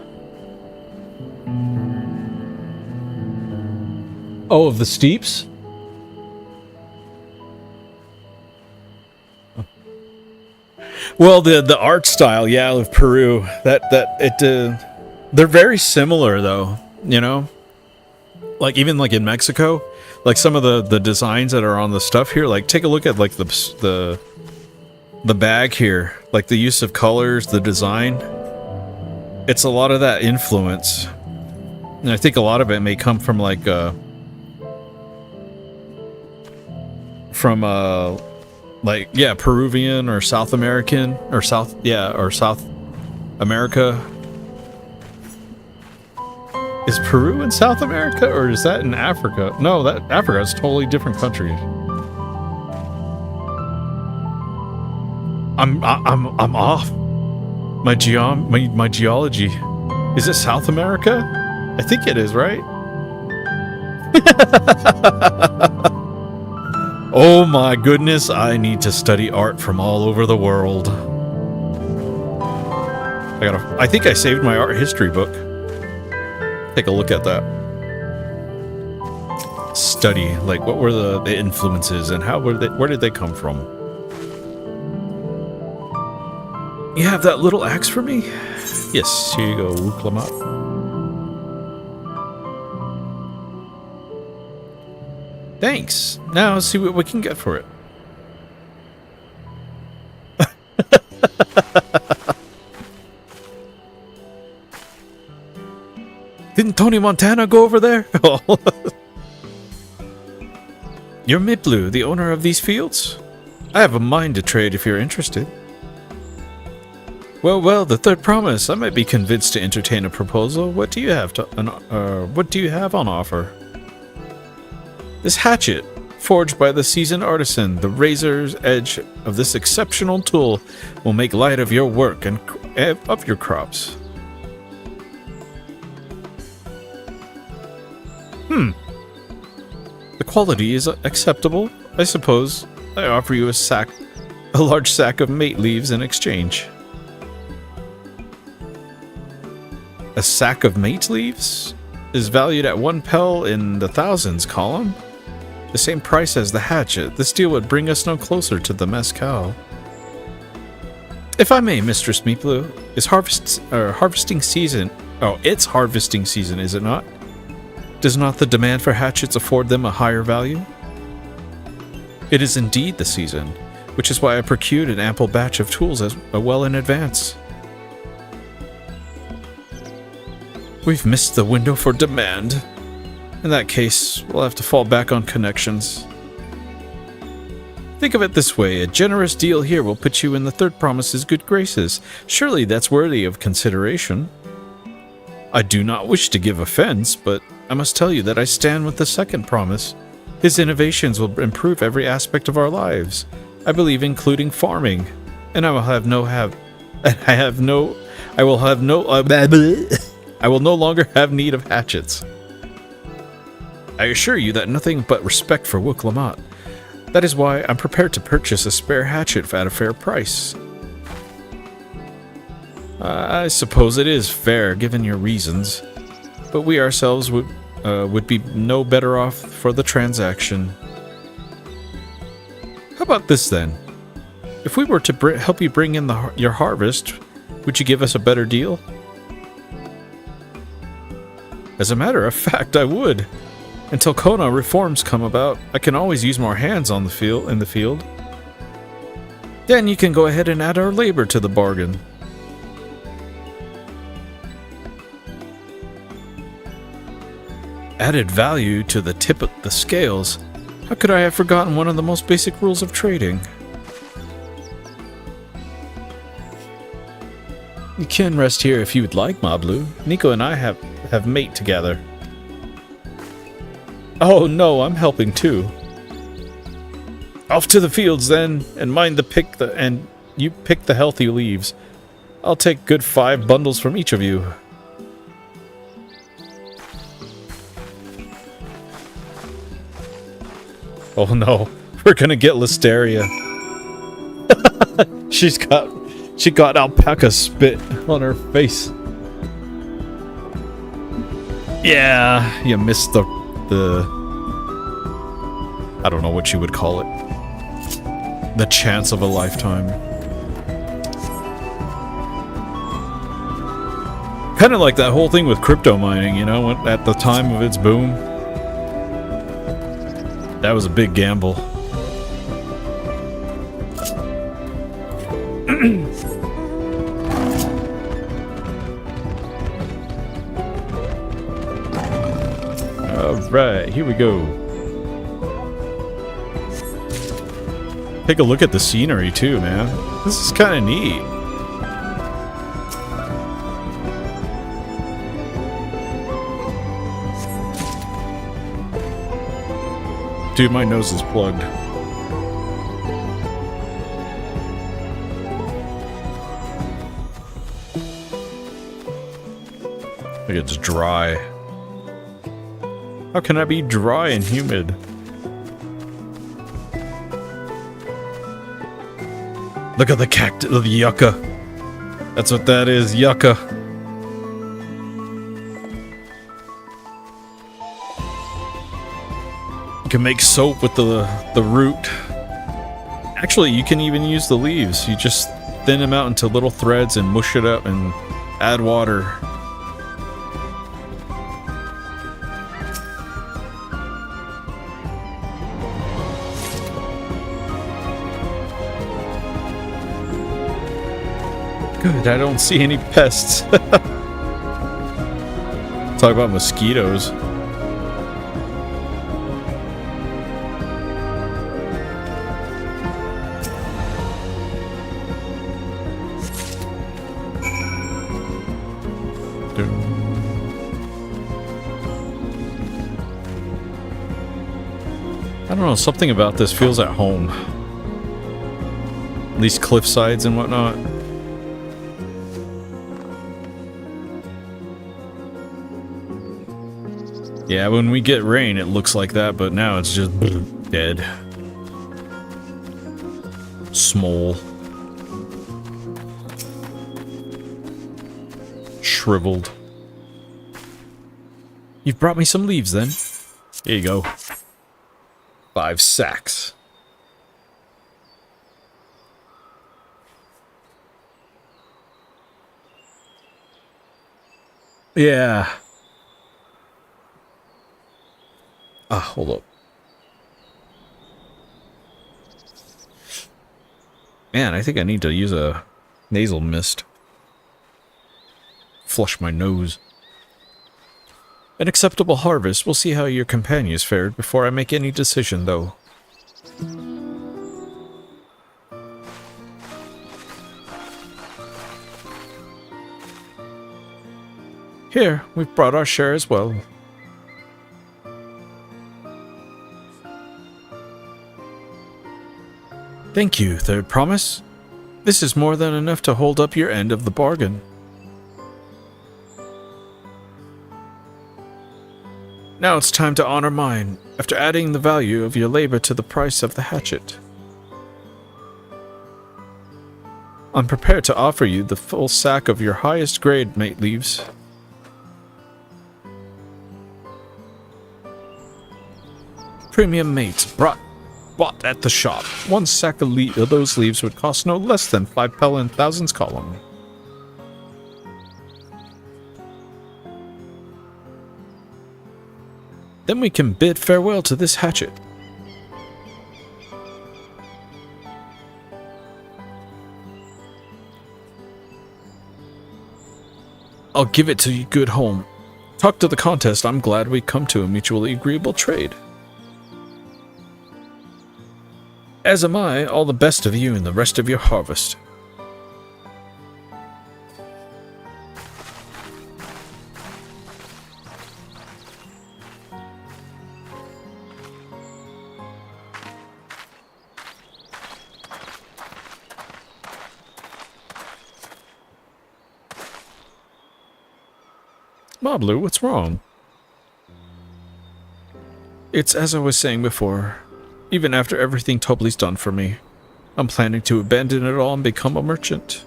[SPEAKER 1] Oh, of the steeps? Well, the art style, yeah, of Peru. They're very similar though, you know? Like even like in Mexico, like some of the designs that are on the stuff here, like take a look at like the bag here, like the use of colors, the design. It's a lot of that influence. And I think a lot of it may come from like Peruvian or South American or South America. Is Peru in South America or is that in Africa? No, that Africa is totally different countries. I'm off. My geology. Is it South America? I think it is, right? Oh my goodness, I need to study art from all over the world. I think I saved my art history book. Take a look at that. Study, like what were the influences and where did they come from? You have that little axe for me? Yes, here you go, Wicklamoth. Thanks. Now let's see what we can get for it. Didn't Tony Montana go over there? You're Miplu, the owner of these fields? I have a mine to trade if you're interested. Well, the third promise. I might be convinced to entertain a proposal. What do you have on offer? This hatchet, forged by the seasoned artisan, the razor's edge of this exceptional tool will make light of your work and of your crops. The quality is acceptable, I suppose. I offer you a large sack of mate leaves in exchange. A sack of mate leaves is valued at 1 pel in the thousands column. The same price as the hatchet. This deal would bring us no closer to the mezcal. If I may, Mistress Miplu, is harvesting season. Oh, it's harvesting season, is it not? Does not the demand for hatchets afford them a higher value? It is indeed the season, which is why I procured an ample batch of tools as well in advance. We've missed the window for demand. In that case, we'll have to fall back on connections. Think of it this way, a generous deal here will put you in the third promise's good graces. Surely that's worthy of consideration. I do not wish to give offense, but I must tell you that I stand with the second promise. His innovations will improve every aspect of our lives. I believe including farming, and I will no longer have need of hatchets. I assure you that nothing but respect for Wuk-Lamat. That is why I'm prepared to purchase a spare hatchet at a fair price. I suppose it is fair, given your reasons, but we ourselves would be no better off for the transaction. How about this then? If we were to help you bring in your harvest, would you give us a better deal? As a matter of fact, I would. Until Kona reforms come about, I can always use more hands in the field. Then you can go ahead and add our labor to the bargain. Added value to the tip of the scales. How could I have forgotten one of the most basic rules of trading? You can rest here if you would like, Mablu. Nico and I have mate together. Oh no, I'm helping too. Off to the fields then, and you pick the healthy leaves. I'll take good 5 bundles from each of you. Oh no, we're gonna get listeria. She got alpaca spit on her face. Yeah, you missed the I don't know what you would call it. The chance of a lifetime. Kind of like that whole thing with crypto mining, you know, at the time of its boom. That was a big gamble. Alright, here we go. Take a look at the scenery too, man. This is kind of neat. Dude, my nose is plugged. Like it's dry. How can I be dry and humid? Look at the cactus, the yucca. That's what that is, yucca. You can make soap with the root. Actually, you can even use the leaves. You just thin them out into little threads and mush it up and add water. Good, I don't see any pests. Talk about mosquitoes. I don't know, something about this feels at home. These cliff sides and whatnot. Yeah, when we get rain, it looks like that, but now it's just dead. Small. Shriveled. You've brought me some leaves, then. Here you go. 5 sacks. Yeah. Hold up. Man, I think I need to use a nasal mist. Flush my nose. An acceptable harvest. We'll see how your companions fared before I make any decision, though. Here, we've brought our share as well. Thank you, Third Promise. This is more than enough to hold up your end of the bargain. Now it's time to honor mine, after adding the value of your labor to the price of the hatchet. I'm prepared to offer you the full sack of your highest grade mate leaves. Premium mates bought at the shop. One sack of those leaves would cost no less than 5 pel in thousands column. Then we can bid farewell to this hatchet. I'll give it to you good home. Talk to the contest. I'm glad we come to a mutually agreeable trade. As am I, all the best of you and the rest of your harvest. Moblu, what's wrong? It's as I was saying before. Even after everything Tobli's done for me, I'm planning to abandon it all and become a merchant.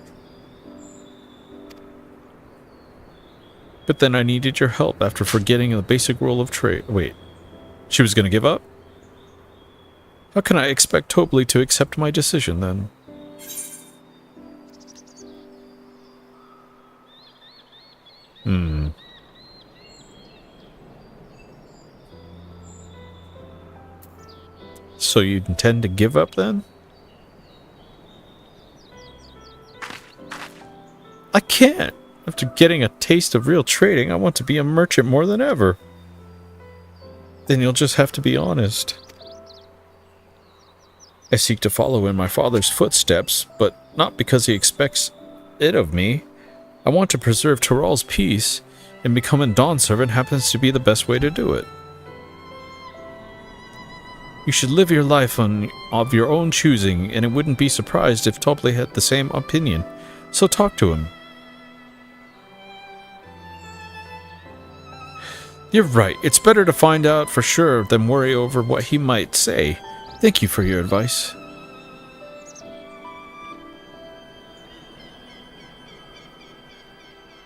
[SPEAKER 1] But then I needed your help after forgetting the basic rule of trade. Wait, she was gonna give up? How can I expect Tobli to accept my decision then? So you intend to give up then? I can't! After getting a taste of real trading, I want to be a merchant more than ever. Then you'll just have to be honest. I seek to follow in my father's footsteps, but not because he expects it of me. I want to preserve Tyrell's peace, and becoming Dawn Servant happens to be the best way to do it. You should live your life of your own choosing, and it wouldn't be surprised if Tobli had the same opinion. So talk to him. You're right. It's better to find out for sure than worry over what he might say. Thank you for your advice.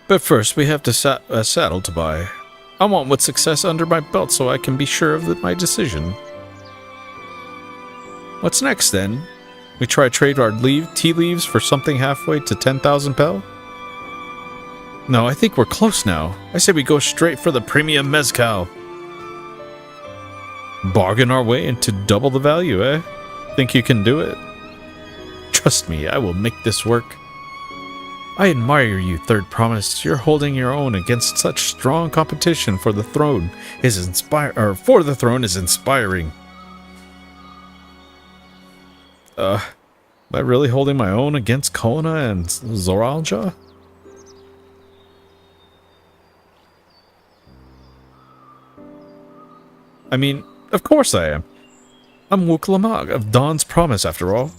[SPEAKER 1] But first, we have a saddle to buy. I want with success under my belt so I can be sure of my decision. What's next, then? We try trade our tea leaves for something halfway to 10,000 pel? No, I think we're close now. I say we go straight for the premium mezcal. Bargain our way into double the value, eh? Think you can do it? Trust me, I will make this work. I admire you, Third Promise. You're holding your own against such strong competition for the throne is inspiring. Am I really holding my own against Kona and Zoralja? I mean, of course I am. I'm Wuklamag of Dawn's Promise, after all.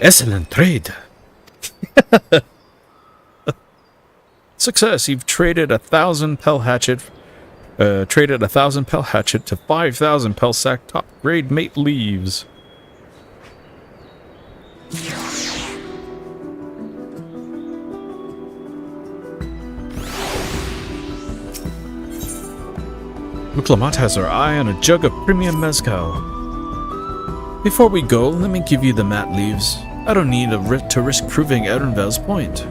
[SPEAKER 1] Excellent trade. Success. You've traded 1,000 pel hatchet. Traded 1,000 pel hatchet to 5,000 pel sack top grade mate leaves. Muklamat has her eye on a jug of premium mezcal. Before we go, let me give you the mat leaves. I don't need to risk proving Erenvel's point.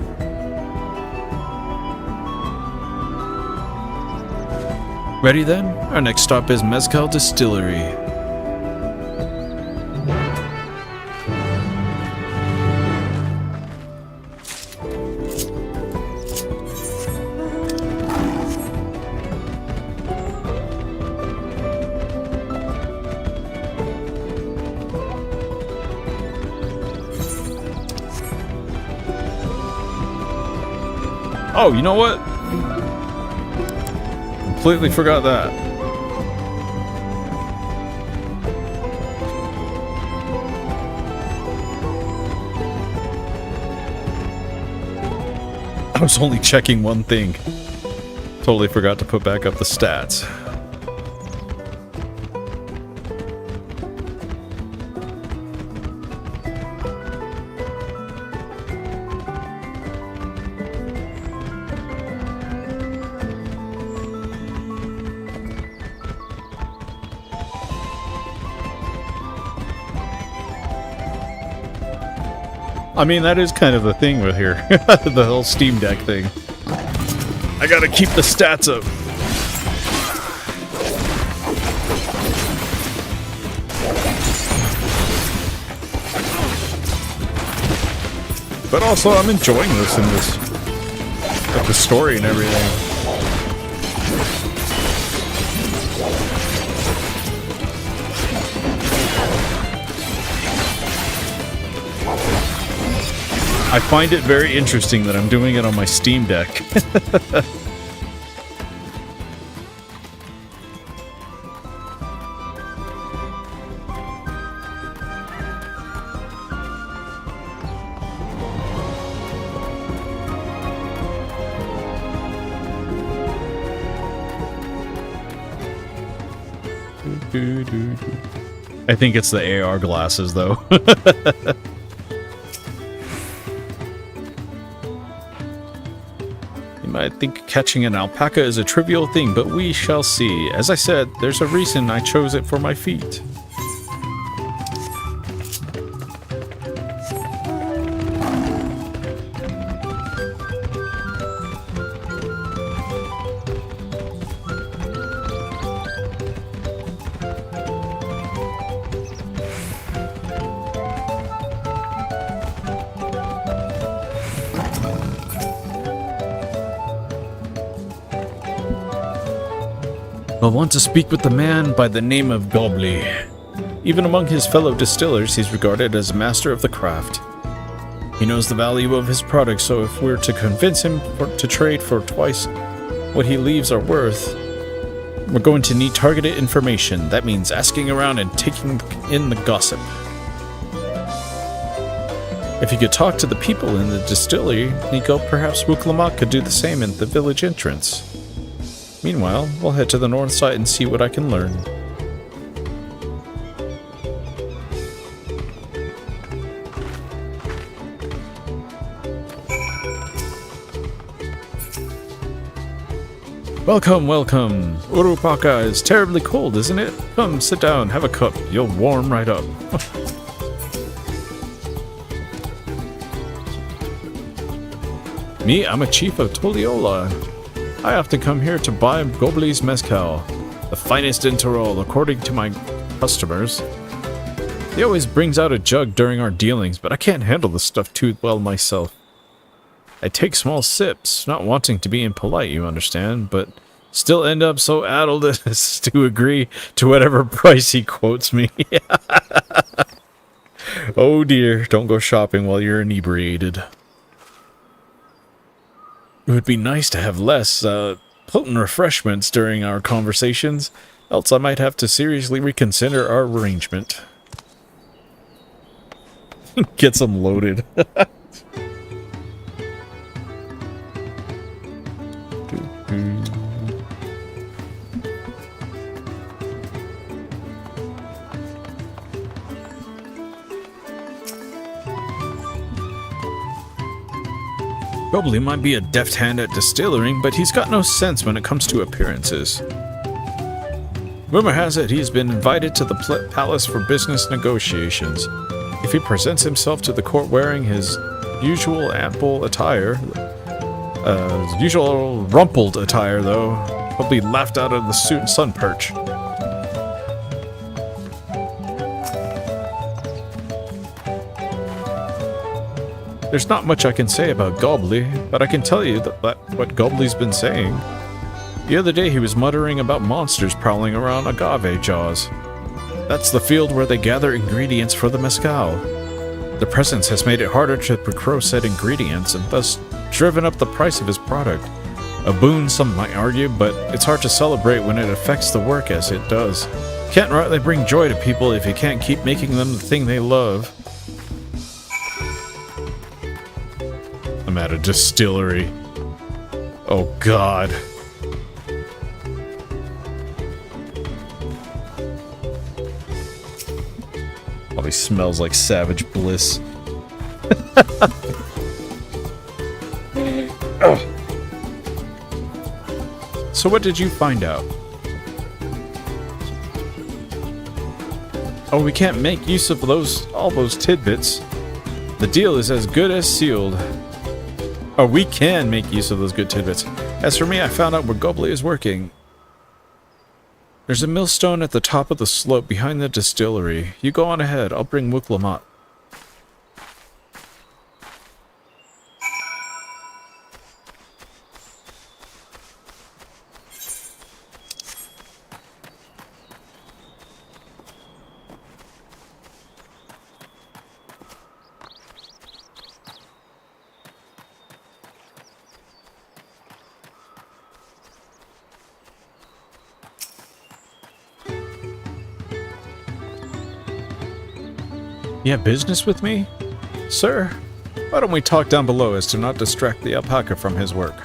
[SPEAKER 1] Ready then? Our next stop is Mezcal Distillery. Oh, you know what? Completely forgot that. I was only checking one thing. Totally forgot to put back up the stats. I mean, that is kind of the thing with here. The whole Steam Deck thing. I gotta keep the stats up. But also, I'm enjoying this in this. Like the story and everything. I find it very interesting that I'm doing it on my Steam Deck. I think it's the AR glasses, though. I think catching an alpaca is a trivial thing, but we shall see. As I said, there's a reason I chose it for my feet. I want to speak with the man by the name of Gobly. Even among his fellow distillers, he's regarded as a master of the craft. He knows the value of his products, so if we're to convince him to trade for twice what he leaves are worth, we're going to need targeted information. That means asking around and taking in the gossip. If you could talk to the people in the distillery, Nico, perhaps Wuklamak could do the same in the village entrance. Meanwhile, we'll head to the north side and see what I can learn. Welcome, welcome. Urupaka is terribly cold, isn't it? Come, sit down, have a cup. You'll warm right up. Me, I'm a chief of Toliola. I often come here to buy Gobly's mezcal, the finest in Tyrol, according to my customers. He always brings out a jug during our dealings, but I can't handle the stuff too well myself. I take small sips, not wanting to be impolite, you understand, but still end up so addled as to agree to whatever price he quotes me. Oh dear, don't go shopping while you're inebriated. It would be nice to have less potent refreshments during our conversations, else I might have to seriously reconsider our arrangement. Gets them loaded. Gobly might be a deft hand at distilling, but he's got no sense when it comes to appearances. Rumor has it he's been invited to the palace for business negotiations. If he presents himself to the court wearing his usual ample attire, usual rumpled attire though, I'll be laughed out of the sun perch. There's not much I can say about Gobbly, but I can tell you that what Gobbly's been saying. The other day he was muttering about monsters prowling around agave jaws. That's the field where they gather ingredients for the mezcal. The presence has made it harder to procure said ingredients and thus driven up the price of his product. A boon, some might argue, but it's hard to celebrate when it affects the work as it does. Can't rightly bring joy to people if you can't keep making them the thing they love. I'm at a distillery. Oh God. Probably smells like Savage Bliss. So what did you find out? Oh, we can't make use of all those tidbits. The deal is as good as sealed. Oh, we can make use of those good tidbits. As for me, I found out where Gobbly is working. There's a millstone at the top of the slope behind the distillery. You go on ahead, I'll bring Wuklamot. You have business with me? Sir, why don't we talk down below as to not distract the alpaca from his work?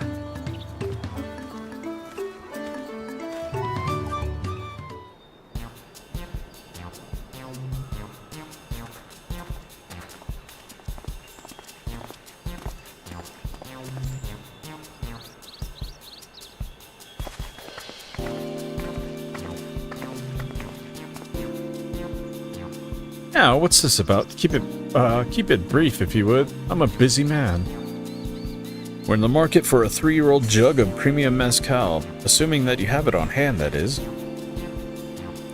[SPEAKER 1] Now, what's this about? Keep it brief if you would. I'm a busy man. We're in the market for a 3-year-old jug of premium mezcal, assuming that you have it on hand, that is.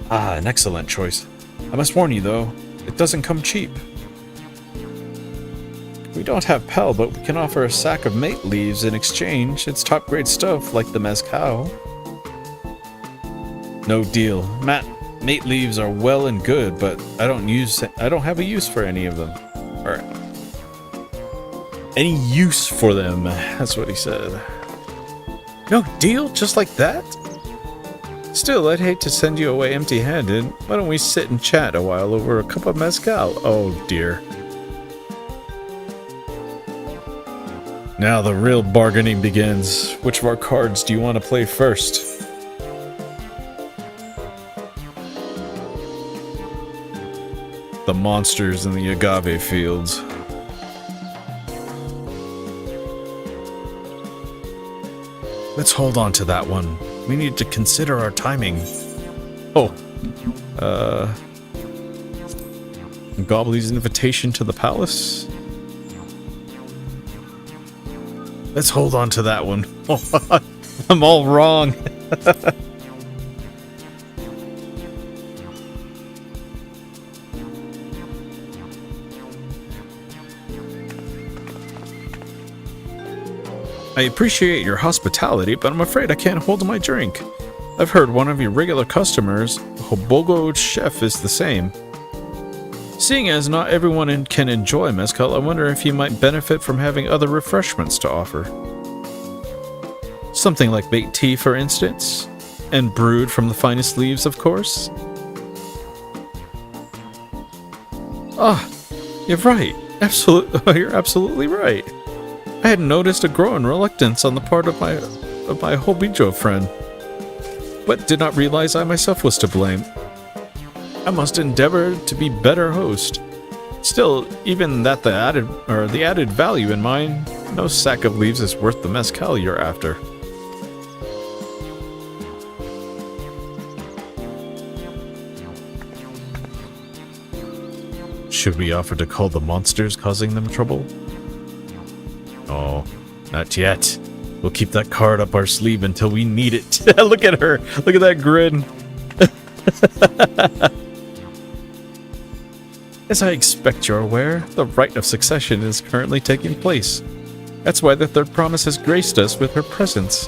[SPEAKER 1] Ah, an excellent choice. I must warn you, though, it doesn't come cheap. We don't have Pel, but we can offer a sack of mate leaves in exchange. It's top-grade stuff, like the mezcal. No deal. Mate leaves are well and good, but I don't have a use for any of them. Or any use for them, that's what he said. No deal? Just like that? Still, I'd hate to send you away empty-handed. Why don't we sit and chat a while over a cup of mezcal? Oh dear. Now the real bargaining begins. Which of our cards do you want to play first? The monsters in the agave fields. Let's hold on to that one. We need to consider our timing. Oh. Gobbly's invitation to the palace? Let's hold on to that one. I'm all wrong. I appreciate your hospitality, but I'm afraid I can't hold my drink. I've heard one of your regular customers, Hobogo Chef, is the same. Seeing as not everyone can enjoy mezcal, I wonder if you might benefit from having other refreshments to offer. Something like baked tea, for instance, and brewed from the finest leaves, of course. Ah, you're right. You're absolutely right. I had noticed a growing reluctance on the part of my Hobijo friend, but did not realize I myself was to blame. I must endeavor to be better host. Still, even that the added value in mind, no sack of leaves is worth the mezcal you're after. Should we offer to call the monsters causing them trouble? Oh, not yet. We'll keep that card up our sleeve until we need it. Look at her. Look at that grin. As I expect you're aware, the rite of succession is currently taking place. That's why the third promise has graced us with her presence.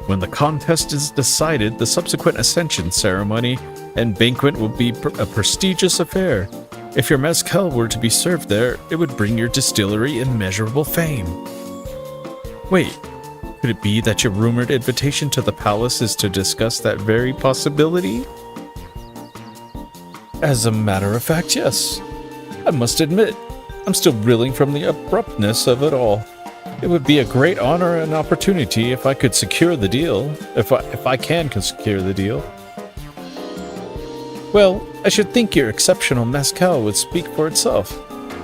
[SPEAKER 1] When the contest is decided, the subsequent ascension ceremony and banquet will be a prestigious affair. If your mezcal were to be served there, it would bring your distillery immeasurable fame. Wait, could it be that your rumored invitation to the palace is to discuss that very possibility? As a matter of fact, yes. I must admit, I'm still reeling from the abruptness of it all. It would be a great honor and opportunity if I could secure the deal. If I can secure the deal. Well, I should think your exceptional mezcal would speak for itself.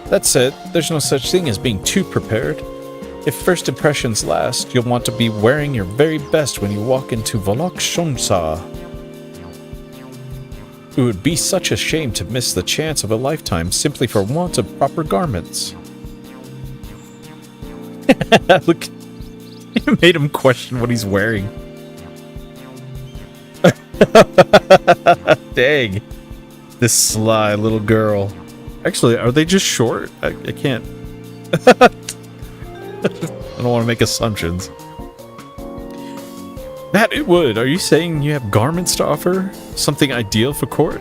[SPEAKER 1] That said, there's no such thing as being too prepared. If first impressions last, you'll want to be wearing your very best when you walk into Volok Shonsa. It would be such a shame to miss the chance of a lifetime simply for want of proper garments. Look, you made him question what he's wearing. Dang. This sly little girl. Actually, are they just short? I can't. I don't want to make assumptions. Matt Itwood, are you saying you have garments to offer? Something ideal for court?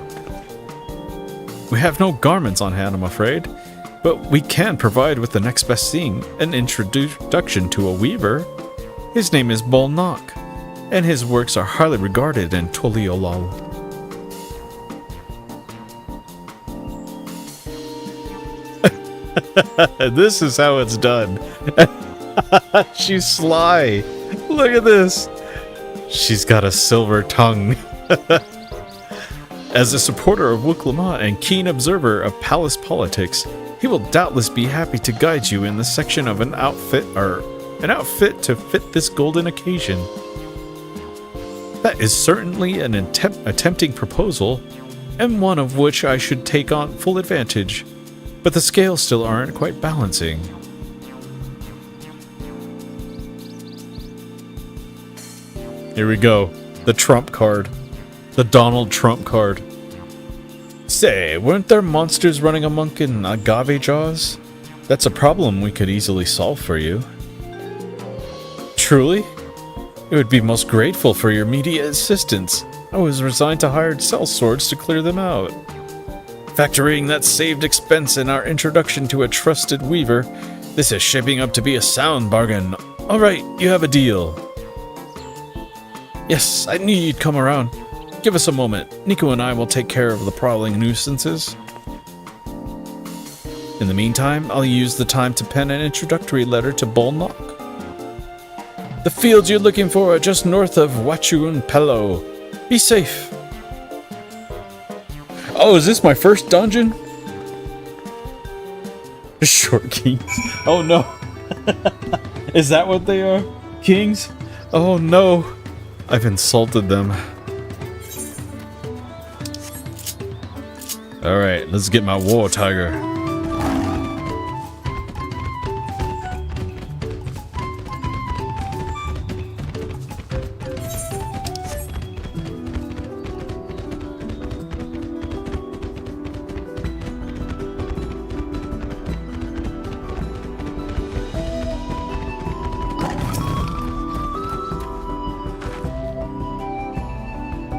[SPEAKER 1] We have no garments on hand, I'm afraid. But we can provide with the next best thing, an introduction to a weaver. His name is Bolnak, and his works are highly regarded in Toliolol. This is how it's done. She's sly. Look at this. She's got a silver tongue. As a supporter of Wuklamot and keen observer of palace politics, he will doubtless be happy to guide you in the section of an outfit to fit this golden occasion. That is certainly an tempting proposal, and one of which I should take on full advantage, but the scales still aren't quite balancing. Here we go. The Trump card. The Donald Trump card. Say, weren't there monsters running amok in agave jaws? That's a problem we could easily solve for you. Truly? It would be most grateful for your immediate assistance. I was resigned to hired sellswords to clear them out. Factoring that saved expense in our introduction to a trusted weaver, this is shaping up to be a sound bargain. Alright, you have a deal. Yes, I knew you'd come around. Give us a moment. Nico and I will take care of the prowling nuisances. In the meantime, I'll use the time to pen an introductory letter to Bolnak. The fields you're looking for are just north of Wachun Pello. Be safe. Oh, is this my first dungeon? Short kings. Oh no. Is that what they are? Kings? Oh no. I've insulted them. Alright, let's get my war tiger.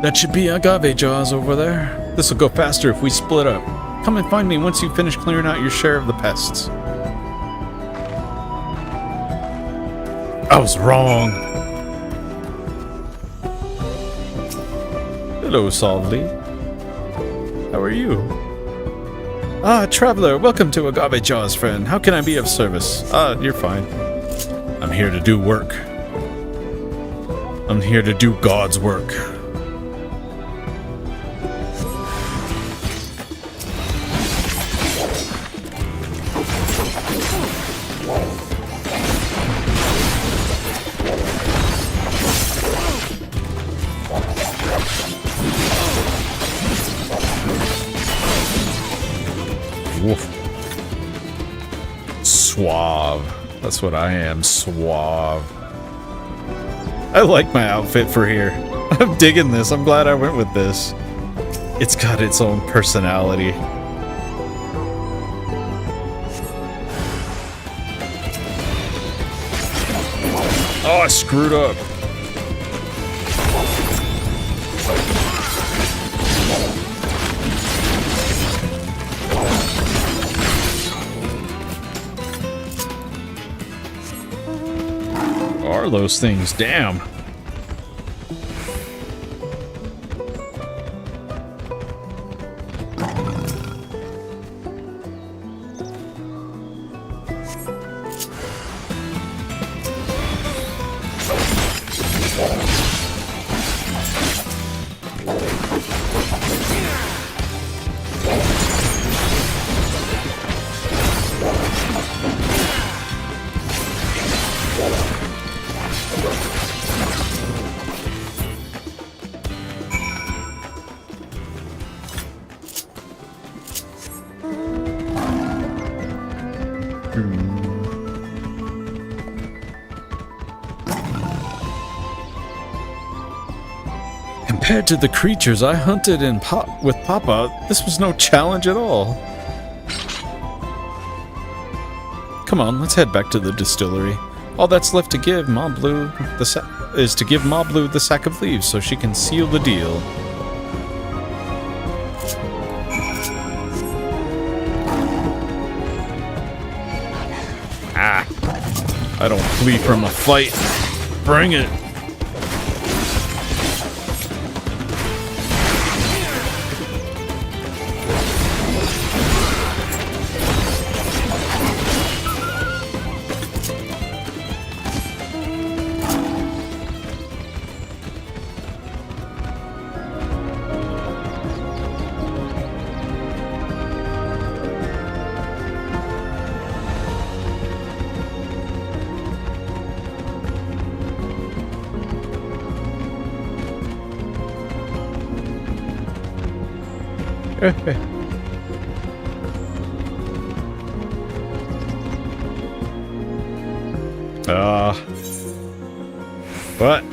[SPEAKER 1] That should be agave jaws over there. This will go faster if we split up. Come and find me once you finish clearing out your share of the pests. I was wrong. Hello, Solvly. How are you? Ah, traveler, welcome to Agave Jaws, friend. How can I be of service? You're fine. I'm here to do work. I'm here to do God's work. Woof. Suave. That's what I am, suave. I like my outfit for here. I'm digging this. I'm glad I went with this. It's got its own personality. Oh, I screwed up. Are those things? Damn. Compared to the creatures I hunted with Papa, this was no challenge at all. Come on, let's head back to the distillery. All that's left to give Moblu is to give Moblu the sack of leaves so she can seal the deal. Ah, I don't flee from a fight. Bring it. What?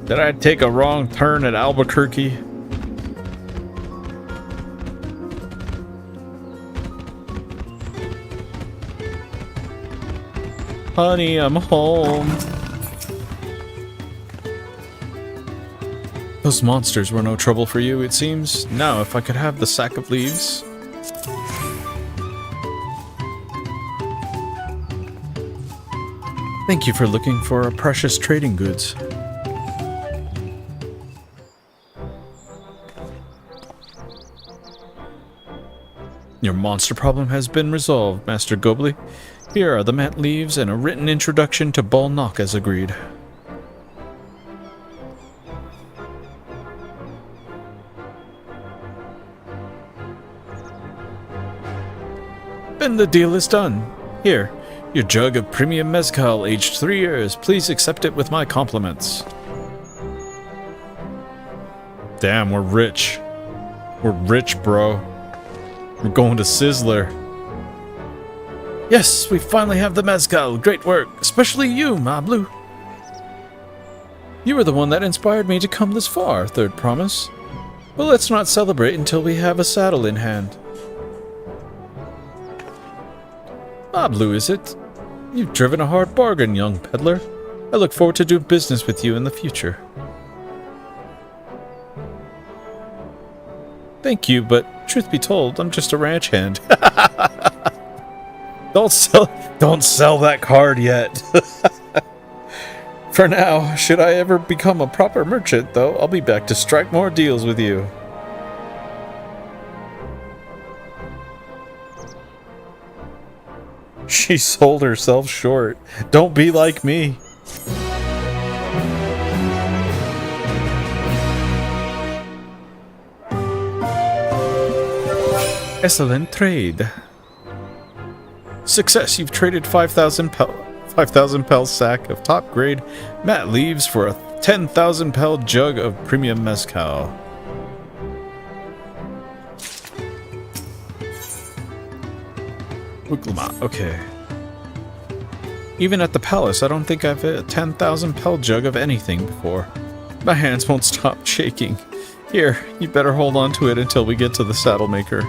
[SPEAKER 1] Did I take a wrong turn at Albuquerque? Honey, I'm home. Those monsters were no trouble for you, it seems. Now, if I could have the sack of leaves. Thank you for looking for our precious trading goods. Your monster problem has been resolved, Master Gobley. Here are the mat leaves and a written introduction to Ball Knock as agreed. Then the deal is done. Here, your jug of premium mezcal aged 3 years. Please accept it with my compliments. Damn, we're rich. We're rich, bro. We're going to Sizzler. Yes, we finally have the mezcal. Great work. Especially you, Mablu. You were the one that inspired me to come this far, Third Promise. Well, let's not celebrate until we have a saddle in hand. Mablu, is it? You've driven a hard bargain, young peddler. I look forward to doing business with you in the future. Thank you, but truth be told, I'm just a ranch hand. Don't sell that card yet. For now, should I ever become a proper merchant, though, I'll be back to strike more deals with you. She sold herself short. Don't be like me. Excellent trade. Success, you've traded 5,000 pel sack of top grade mat leaves for a 10,000 pel jug of premium mezcal. Uklama, okay. Even at the palace, I don't think I've hit a 10,000 pel jug of anything before. My hands won't stop shaking. Here, you better hold on to it until we get to the saddle maker.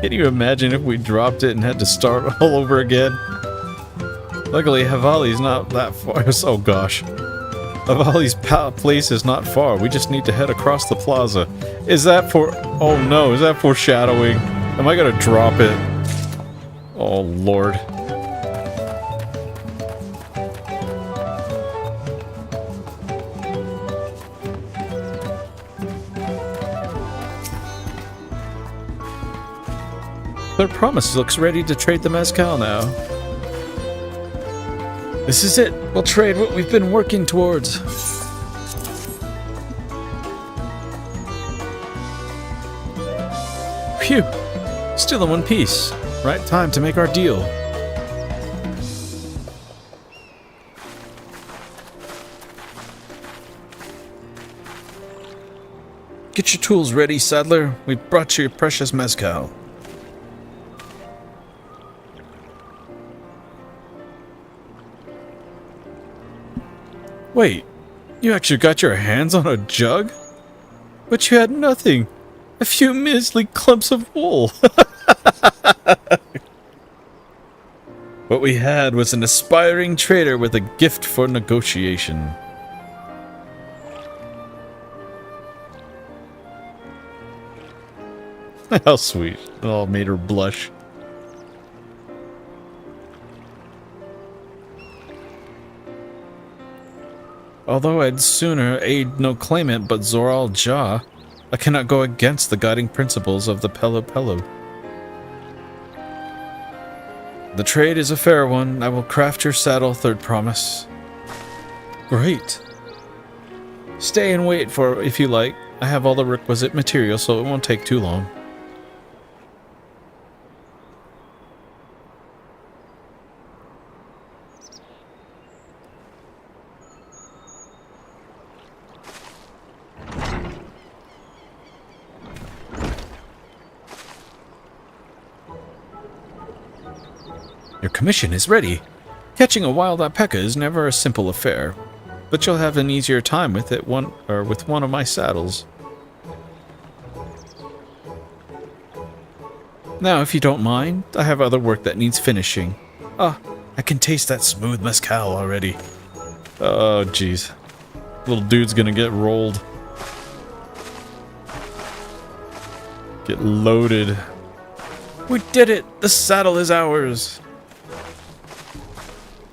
[SPEAKER 1] Can you imagine if we dropped it and had to start all over again? Luckily, Havali's not that far. Oh gosh. Havali's place is not far. We just need to head across the plaza. Is that for... Oh no, is that foreshadowing? Am I gonna drop it? Oh lord. Their promise looks ready to trade the mezcal now. This is it. We'll trade what we've been working towards. Phew. Still in one piece. Right time to make our deal. Get your tools ready, saddler. We've brought you your precious mezcal. Wait, you actually got your hands on a jug? But you had nothing. A few measly clumps of wool. What we had was an aspiring trader with a gift for negotiation. How sweet. It all made her blush. Although I'd sooner aid no claimant but Zoral Ja, I cannot go against the guiding principles of the Pelo Pelo. The trade is a fair one. I will craft your saddle, third promise. Great. Stay and wait for if you like. I have all the requisite material, so it won't take too long. Your commission is ready. Catching a wild alpaca is never a simple affair, but you'll have an easier time with it with one of my saddles. Now, if you don't mind, I have other work that needs finishing. Ah, I can taste that smooth mezcal already. Oh, jeez. Little dude's gonna get rolled. Get loaded. We did it! The saddle is ours!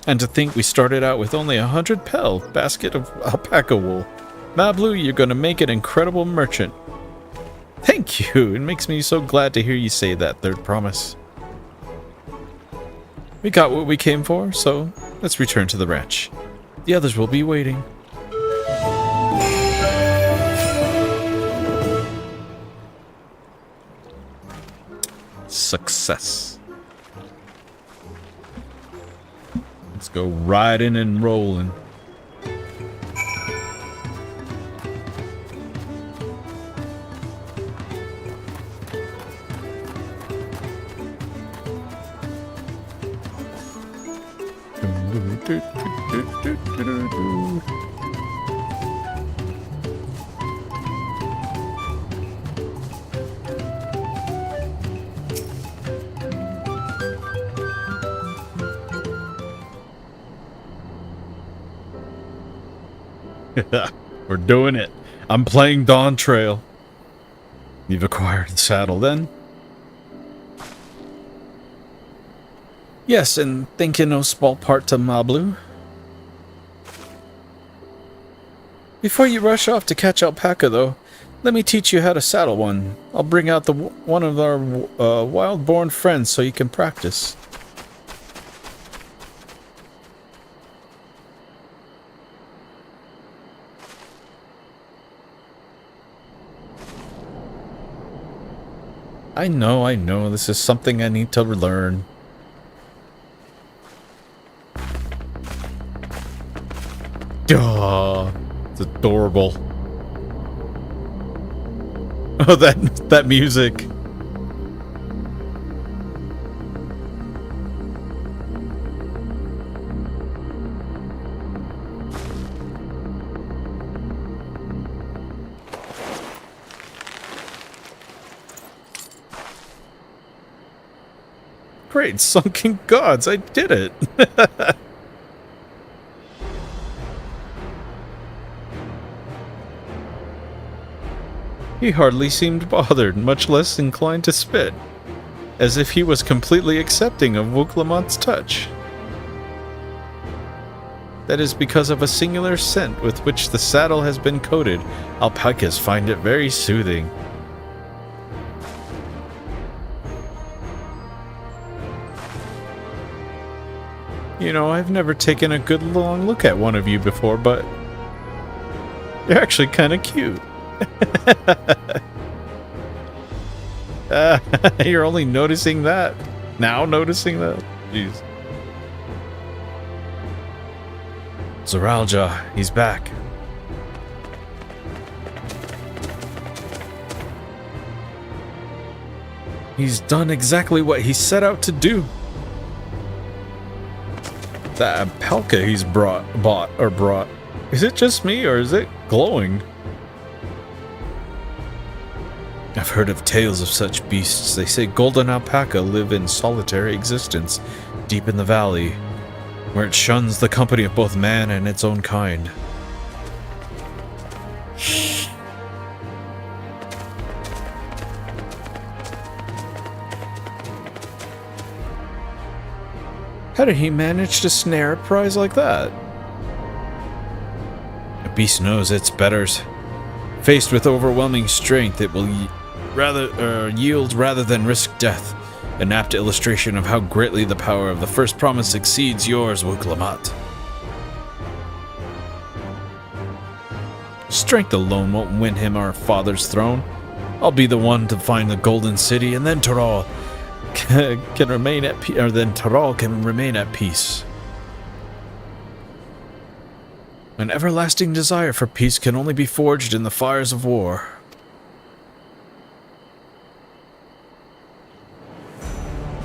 [SPEAKER 1] And to think we started out with only 100 pel basket of alpaca wool. Mablu, you're gonna make an incredible merchant. Thank you! It makes me so glad to hear you say that, third promise. We got what we came for, so let's return to the ranch. The others will be waiting. Success. Let's go riding and rolling. We're doing it. I'm playing Dawntrail. You've acquired the saddle then? Yes, and think in no small part to Mablu. Before you rush off to catch alpaca, though, let me teach you how to saddle one. I'll bring out one of our wild-born friends so you can practice. I know, this is something I need to learn. Duh, it's adorable. Oh, that music. Great sunken gods, I did it. He hardly seemed bothered, much less inclined to spit, as if he was completely accepting of Wooklamant's touch. That is because of a singular scent with which the saddle has been coated. Alpacas find it very soothing. You know, I've never taken a good long look at one of you before, but you're actually kind of cute. You're only noticing that? Now noticing that? Jeez. Zoralja, he's back. He's done exactly what he set out to do. That alpaca he's brought. Is it just me, or is it glowing? I've heard of tales of such beasts. They say golden alpaca live in solitary existence deep in the valley, where it shuns the company of both man and its own kind. How did he manage to snare a prize like that? A beast knows its betters. Faced with overwhelming strength, it will yield rather than risk death. An apt illustration of how greatly the power of the first promise exceeds yours, Wooklamant. Strength alone won't win him our father's throne. I'll be the one to find the Golden City, and then Taral can remain at peace. Or then Taral can remain at peace. An everlasting desire for peace can only be forged in the fires of war.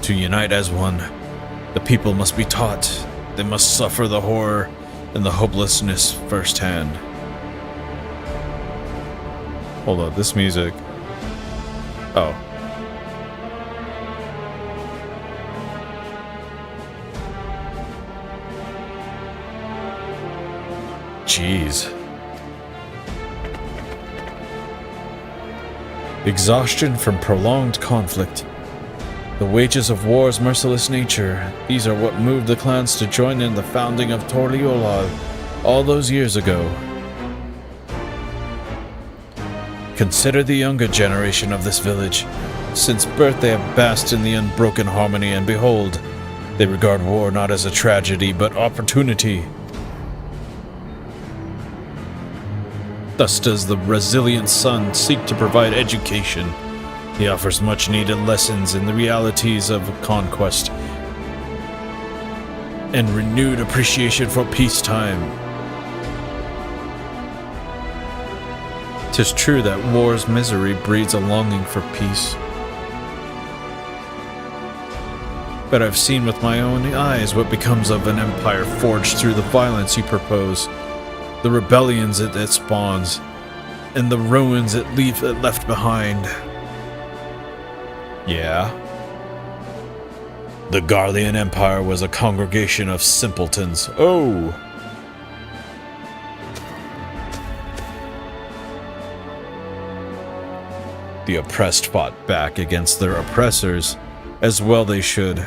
[SPEAKER 1] To unite as one, the people must be taught. They must suffer the horror and the hopelessness firsthand. Hold on, this music. Oh. Jeez. Exhaustion from prolonged conflict. The wages of war's merciless nature, these are what moved the clans to join in the founding of Torliolal all those years ago. Consider the younger generation of this village. Since birth they have basked in the unbroken harmony, and behold, they regard war not as a tragedy, but opportunity. Thus does the resilient son seek to provide education. He offers much-needed lessons in the realities of conquest and renewed appreciation for peacetime. 'Tis true that war's misery breeds a longing for peace. But I've seen with my own eyes what becomes of an empire forged through the violence you propose, the rebellions it spawns, and the ruins it left behind. Yeah. The Garlean Empire was a congregation of simpletons. Oh! The oppressed fought back against their oppressors, as well they should.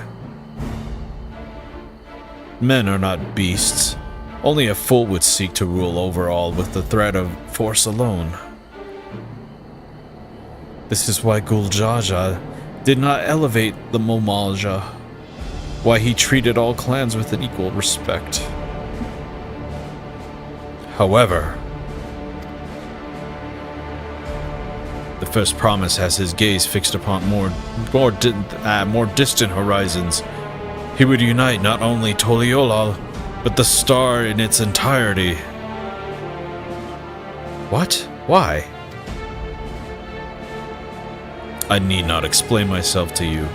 [SPEAKER 1] Men are not beasts. Only a fool would seek to rule over all with the threat of force alone. This is why Guljaja did not elevate the Momalja, why he treated all clans with an equal respect. However, the first promise has his gaze fixed upon more distant horizons. He would unite not only Toliolal, but the star in its entirety. What? Why? I need not explain myself to you.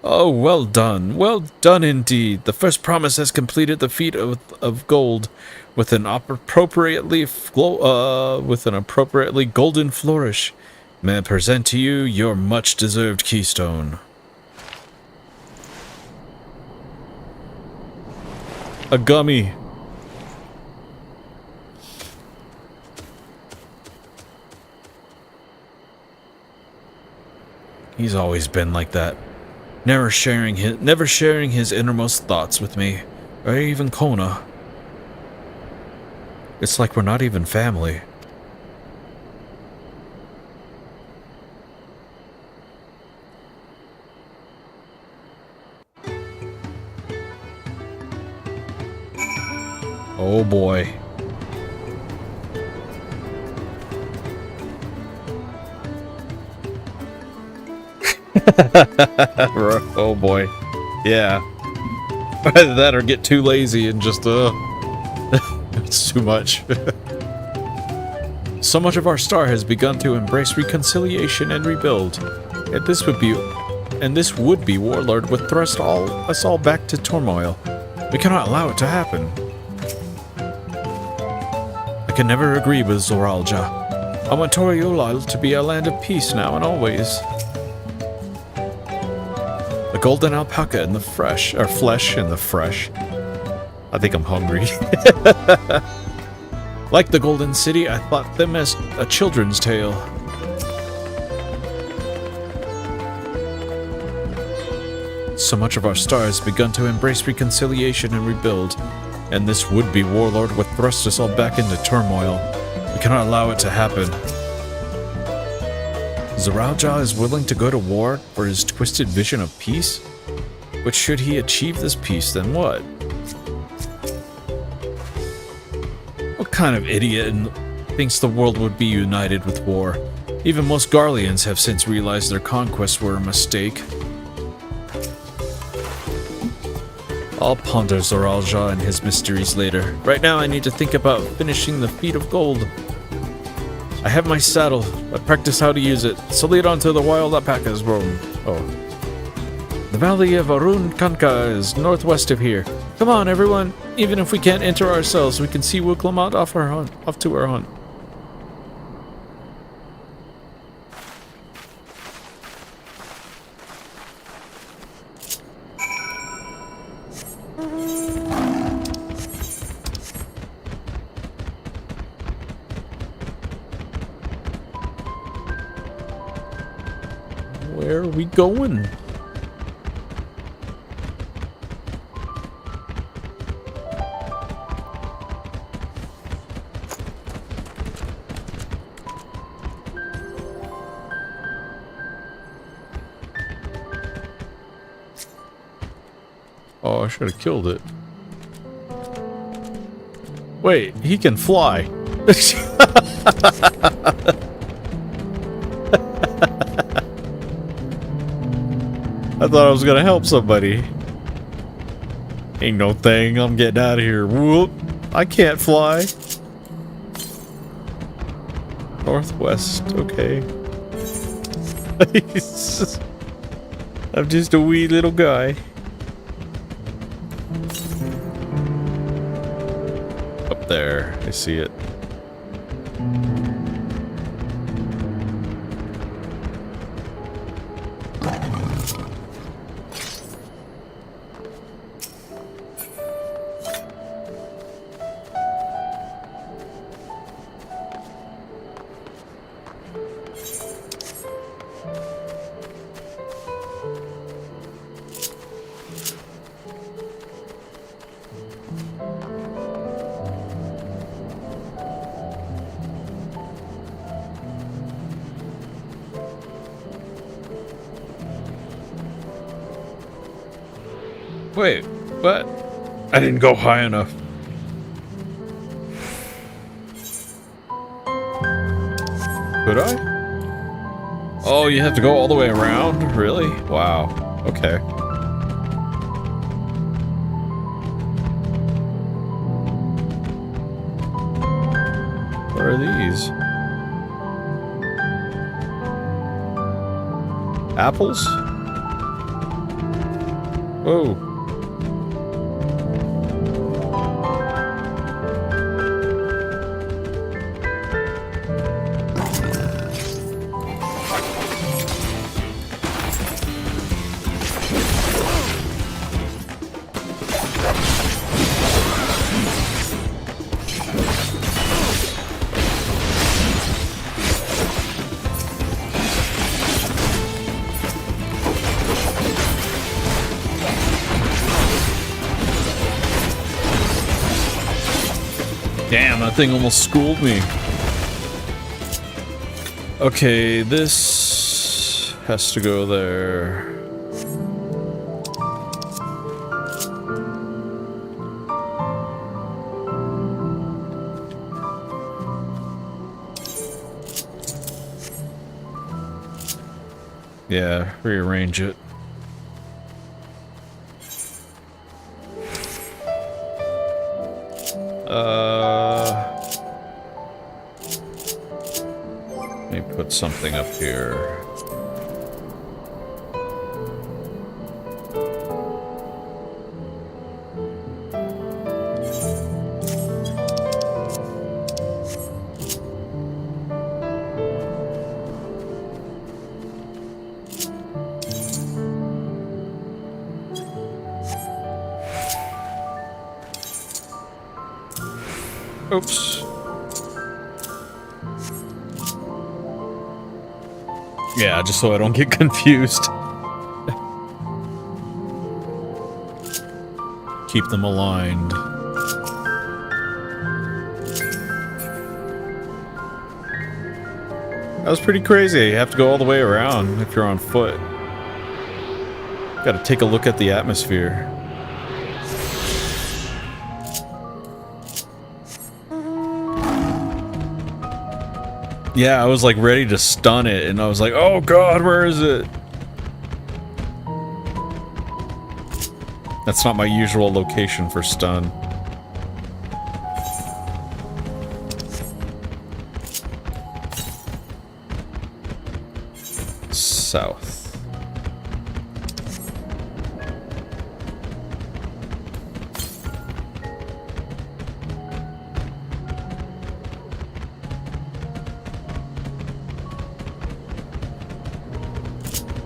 [SPEAKER 1] Oh, well done indeed. The first promise has completed the feat of gold with an appropriately golden flourish. May I present to you your much-deserved keystone. A gummy. He's always been like that. Never sharing his innermost thoughts with me, or even Kona. It's like we're not even family. Oh boy. Oh boy. Yeah. Either that or get too lazy and just it's too much. So much of our star has begun to embrace reconciliation and rebuild. And this would be Warlord would thrust us all back to turmoil. We cannot allow it to happen. I can never agree with Zoralja. I want Toriola to be a land of peace now and always. The golden alpaca in the flesh in the fresh. I think I'm hungry. Like the Golden City, I thought them as a children's tale. So much of our star has begun to embrace reconciliation and rebuild, and this would-be warlord would thrust us all back into turmoil. We cannot allow it to happen. Zoralja is willing to go to war for his twisted vision of peace? But should he achieve this peace, then what? What kind of idiot thinks the world would be united with war? Even most Garleans have since realized their conquests were a mistake. I'll ponder Zoralja and his mysteries later. Right now I need to think about finishing the feat of gold. I have my saddle. I practice how to use it. So lead on to the wild alpaca's room. Oh. The valley of Arun Kanka is northwest of here. Come on, everyone. Even if we can't enter ourselves, we can see Wuklamot off to our hunt. Where are we going? Oh, I should have killed it. Wait, he can fly. I thought I was gonna help somebody. Ain't no thing, I'm getting out of here. Whoop, I can't fly. Northwest, okay. I'm just a wee little guy. Up there, I see it. Wait, what? I didn't go high enough. Could I? Oh, you have to go all the way around? Really? Wow. Okay. are these? Apples? Whoa. Damn, that thing almost schooled me. Okay, this has to go there. Yeah, rearrange it. Let me put something up here. Oops. Yeah, just so I don't get confused. Keep them aligned. That was pretty crazy. You have to go all the way around if you're on foot. Gotta take a look at the atmosphere. Yeah, I was like ready to stun it, and I was like, oh god, where is it? That's not my usual location for stun. South.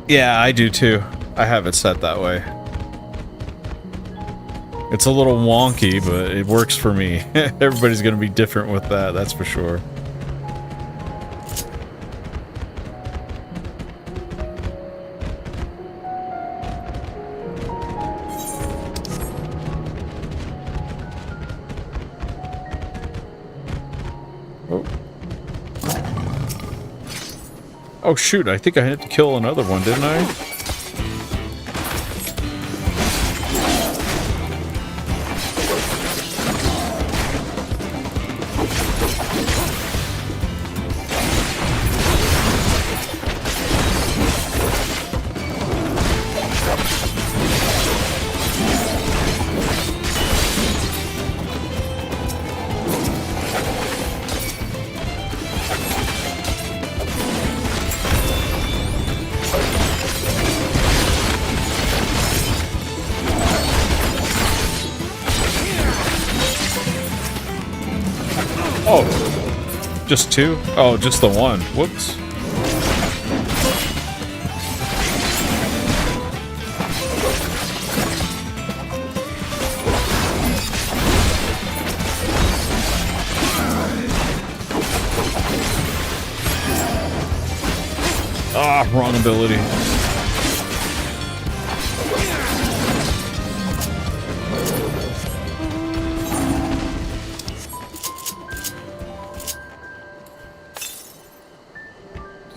[SPEAKER 1] Yeah, I do too. I have it set that way. It's a little wonky, but it works for me. Everybody's gonna be different with that, that's for sure. Oh shoot, I think I had to kill another one, didn't I? Oh, just two? Oh, just the one. Whoops. Ah, wrong ability.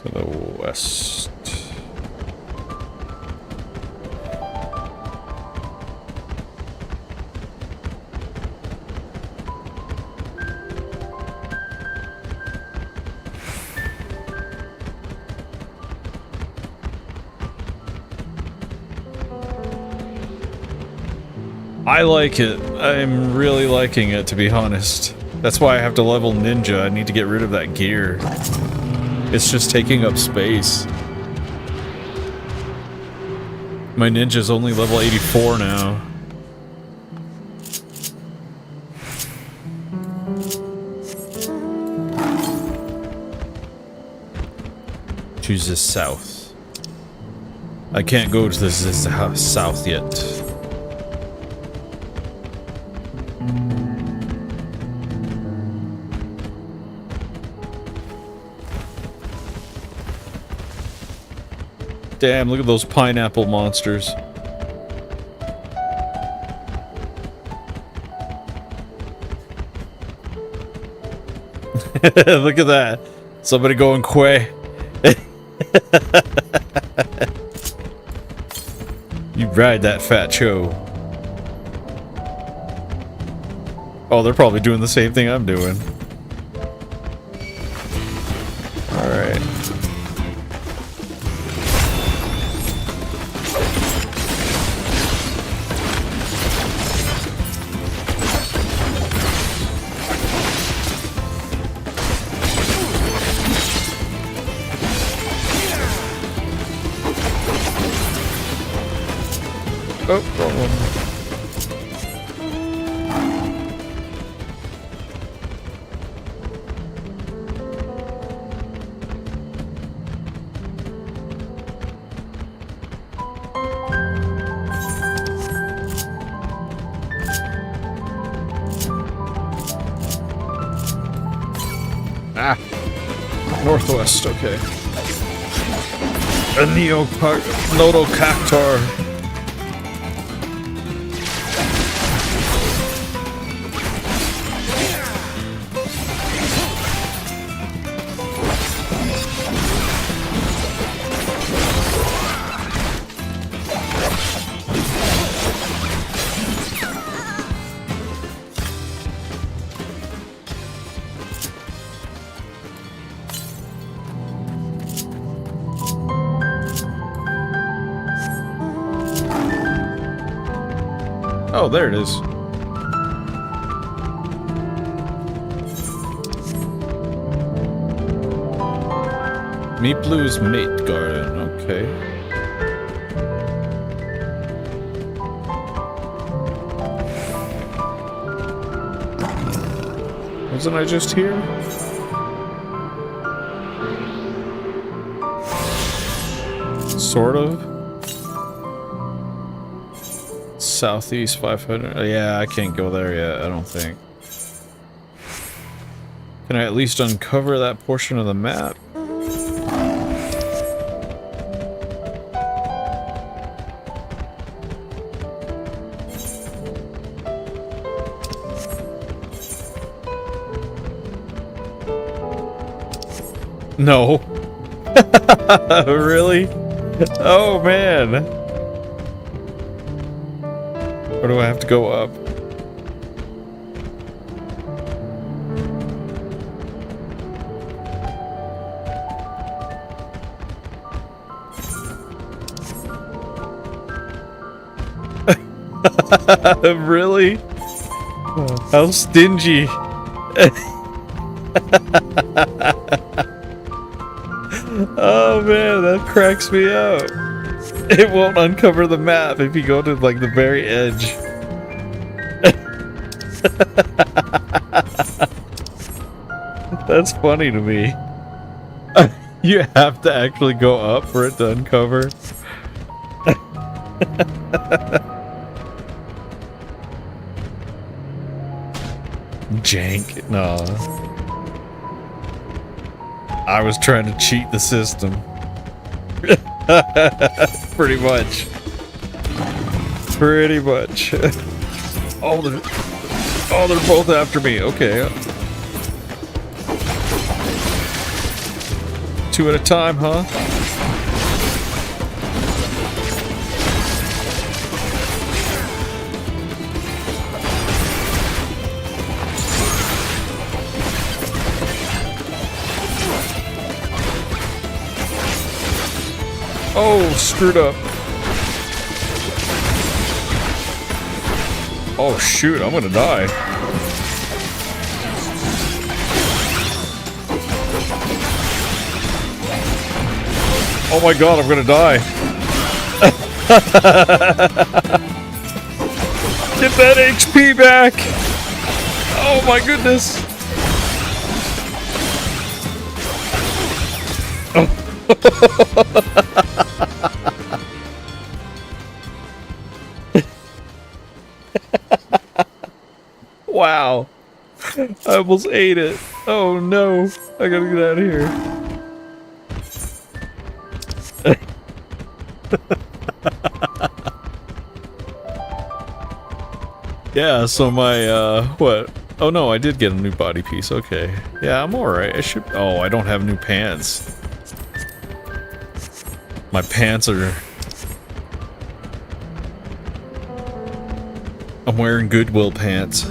[SPEAKER 1] To the west. I like it. I'm really liking it, to be honest. That's why I have to level ninja. I need to get rid of that gear. It's just taking up space. My ninja's only level 84 now. Choose the south. I can't go to this south yet. Damn, look at those pineapple monsters. Look at that. Somebody going quay. You ride that fat show. Oh, they're probably doing the same thing I'm doing. Alright. Oh, wrong one. Ah, northwest, okay. A Nodocactor. Oh, there it is. Meat Blue's Mate Garden, okay. Wasn't I just here? Sort of. Southeast 500. Yeah, I can't go there yet, I don't think. Can I at least uncover that portion of the map? No. Really? Oh, man. Or do I have to go up? Really? How stingy. Oh man, that cracks me up. It won't uncover the map if you go to like the very edge. That's funny to me. You have to actually go up for it to uncover. Jank. No. I was trying to cheat the system. Pretty much. Pretty much. Oh, they're both after me. Okay. 2 at a time, huh? Oh, screwed up. Oh shoot, I'm gonna die. Oh my god, I'm gonna die. Get that HP back! Oh my goodness! Wow. I almost ate it. Oh no. I gotta get out of here. Yeah, so my, what? Oh no, I did get a new body piece, okay. Yeah, I'm alright. I should... Oh, I don't have new pants. My pants are... I'm wearing Goodwill pants.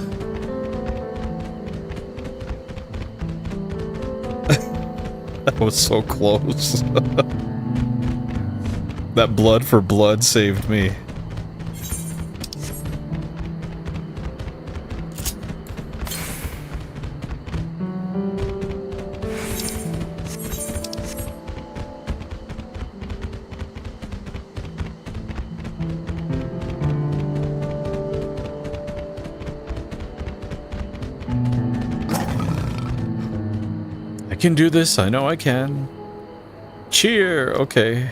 [SPEAKER 1] That was so close. That blood for blood saved me. I can do this, I know I can. Cheer, okay.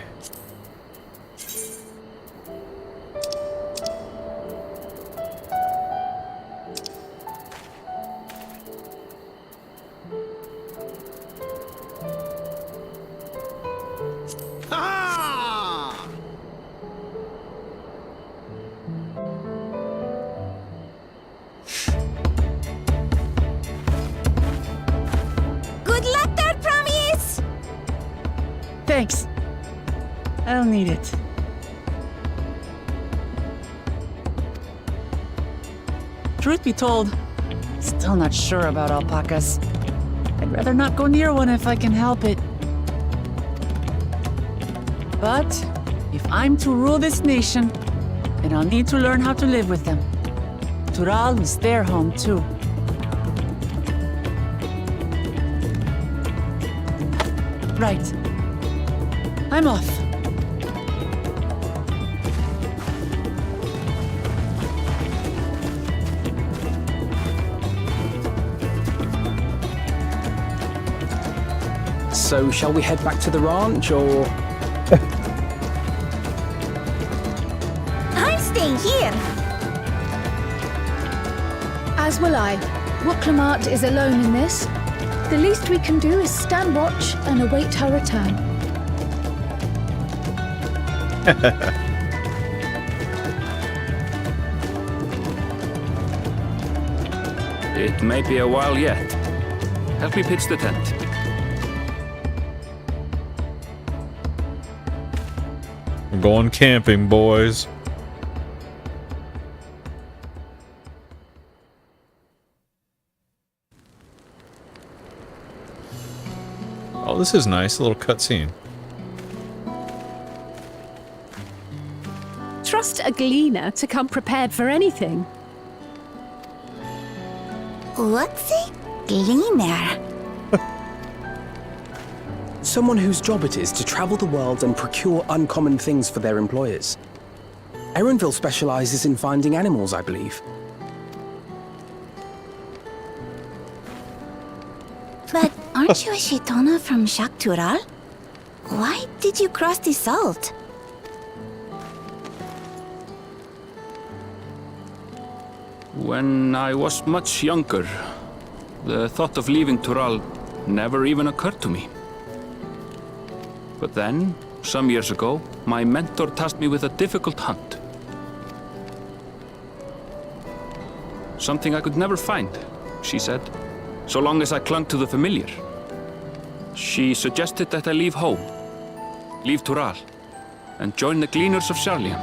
[SPEAKER 5] Good luck there, Promise!
[SPEAKER 3] Thanks. I'll need it. Truth be told, still not sure about alpacas. I'd rather not go near one if I can help it. But if I'm to rule this nation, then I'll need to learn how to live with them. Tural is their home too. Right. I'm off.
[SPEAKER 6] So, shall we head back to the ranch, or...?
[SPEAKER 5] I'm staying here.
[SPEAKER 7] As will I. Wooklamart is alone in this. The least we can do is stand watch and await her return.
[SPEAKER 8] It may be a while yet. Help me pitch the tent.
[SPEAKER 1] I'm going camping, boys. Oh, this is nice. A little cutscene.
[SPEAKER 9] Trust a gleaner to come prepared for anything.
[SPEAKER 5] What's a gleaner?
[SPEAKER 6] Someone whose job it is to travel the world and procure uncommon things for their employers. Erenville specializes in finding animals, I believe.
[SPEAKER 5] But aren't you a Shaitana from Shak Tural? Why did you cross the salt?
[SPEAKER 8] When I was much younger, the thought of leaving Tural never even occurred to me. But then, some years ago, my mentor tasked me with a difficult hunt. Something I could never find, she said, so long as I clung to the familiar. She suggested that I leave home, leave Tural, and join the Gleaners of Sharlian.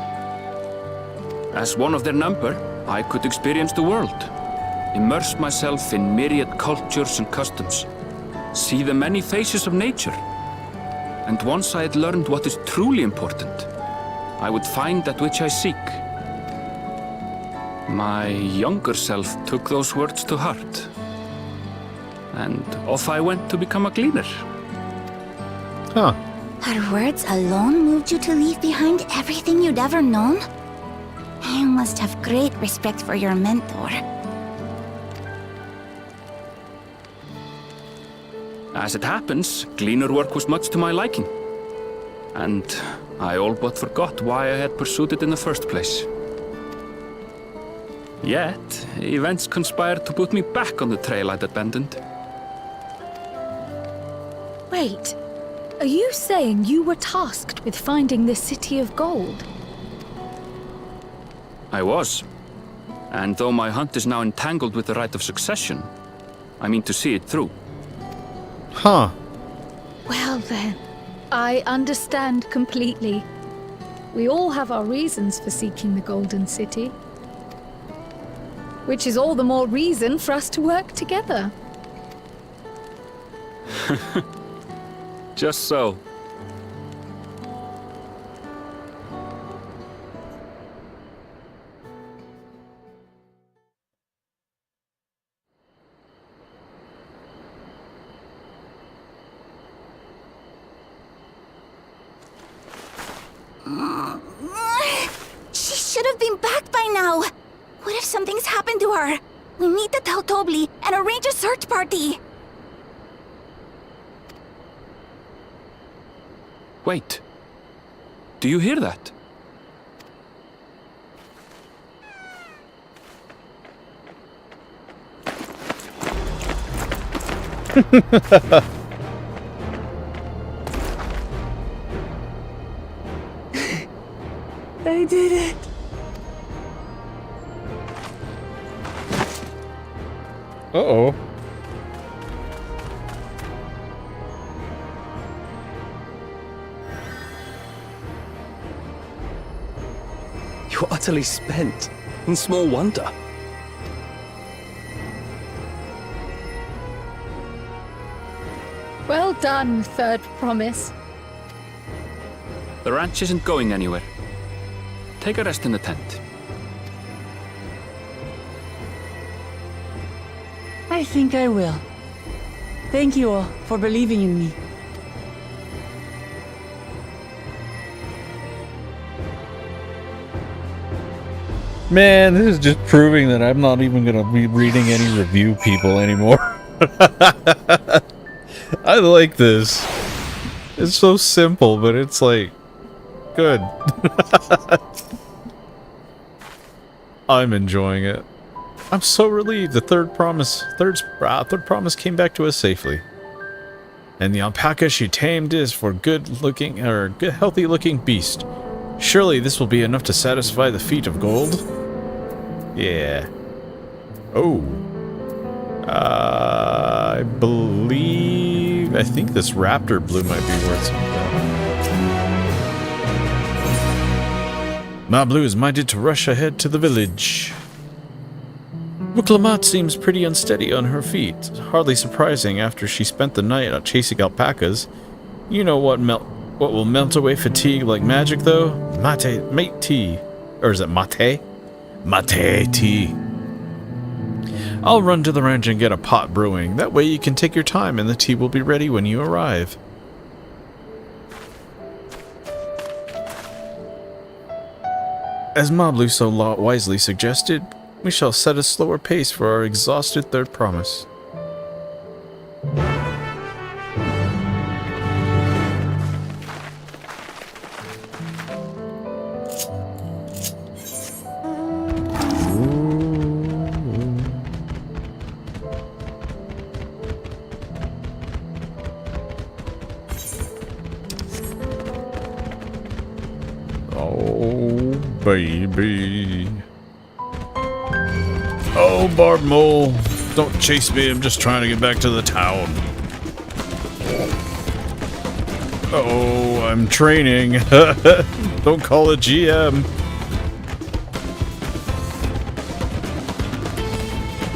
[SPEAKER 8] As one of their number, I could experience the world, immerse myself in myriad cultures and customs, see the many faces of nature. And once I had learned what is truly important, I would find that which I seek. My younger self took those words to heart. And off I went to become a gleaner.
[SPEAKER 1] Huh.
[SPEAKER 5] Her words alone moved you to leave behind everything you'd ever known? You must have great respect for your mentor.
[SPEAKER 8] As it happens, gleaner work was much to my liking. And I all but forgot why I had pursued it in the first place. Yet, events conspired to put me back on the trail I'd abandoned.
[SPEAKER 7] Wait, are you saying you were tasked with finding this city of gold?
[SPEAKER 8] I was. And though my hunt is now entangled with the right of succession, I mean to see it through.
[SPEAKER 1] Huh.
[SPEAKER 7] Well then, I understand completely. We all have our reasons for seeking the Golden City. Which is all the more reason for us to work together.
[SPEAKER 8] Just so.
[SPEAKER 5] She should have been back by now. What if something's happened to her? We need to tell Tobli and arrange a search party.
[SPEAKER 8] Wait. Do you hear that?
[SPEAKER 3] I did it.
[SPEAKER 1] Uh-oh.
[SPEAKER 6] You're utterly spent, and small wonder.
[SPEAKER 7] Well done, Third Promise.
[SPEAKER 8] The ranch isn't going anywhere. Take a rest in the tent.
[SPEAKER 3] I think I will. Thank you all for believing in me.
[SPEAKER 1] Man, this is just proving that I'm not even going to be reading any review people anymore. I like this. It's so simple, but it's like good. I'm enjoying it. I'm so relieved the third promise came back to us safely. And the alpaca she tamed is for good healthy looking beast. Surely this will be enough to satisfy the feat of gold? Yeah. Oh. I think this raptor blue might be worth something. Ma Blue is minded to rush ahead to the village. Muklamat seems pretty unsteady on her feet. Hardly surprising after she spent the night out chasing alpacas. You know what will melt away fatigue like magic, though? Mate tea. Or is it mate? Mate tea. I'll run to the ranch and get a pot brewing. That way you can take your time and the tea will be ready when you arrive. As Mablu so wisely suggested, we shall set a slower pace for our exhausted third promise. Oh, baby. Oh, Barb Mole. Don't chase me. I'm just trying to get back to the town. Oh, I'm training. Don't call a GM.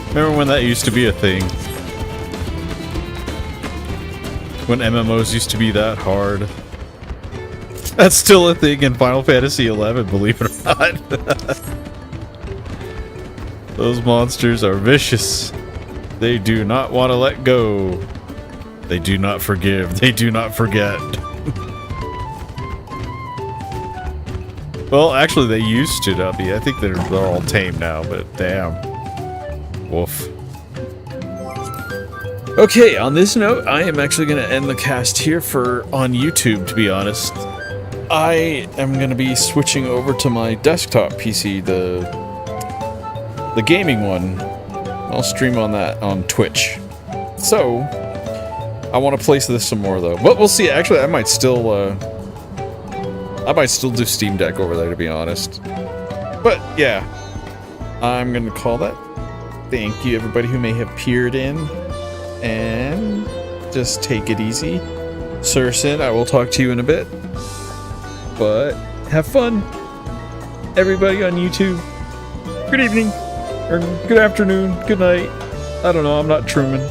[SPEAKER 1] Remember when that used to be a thing? When MMOs used to be that hard. That's still a thing in Final Fantasy XI, believe it or not. Those monsters are vicious. They do not want to let go. They do not forgive. They do not forget. Well, actually, they used to be. I think they're all tame now, but damn. Woof. Okay, on this note, I am actually going to end the cast here on YouTube, to be honest. I am going to be switching over to my desktop PC, the gaming one. I'll stream on that on Twitch. So, I want to play this some more, though. But we'll see. Actually, I might still do Steam Deck over there, to be honest. But, yeah. I'm going to call that. Thank you, everybody who may have peered in. And just take it easy. Sursin, I will talk to you in a bit. But have fun, everybody on YouTube. Good evening, or good afternoon, good night. I don't know, I'm not Truman.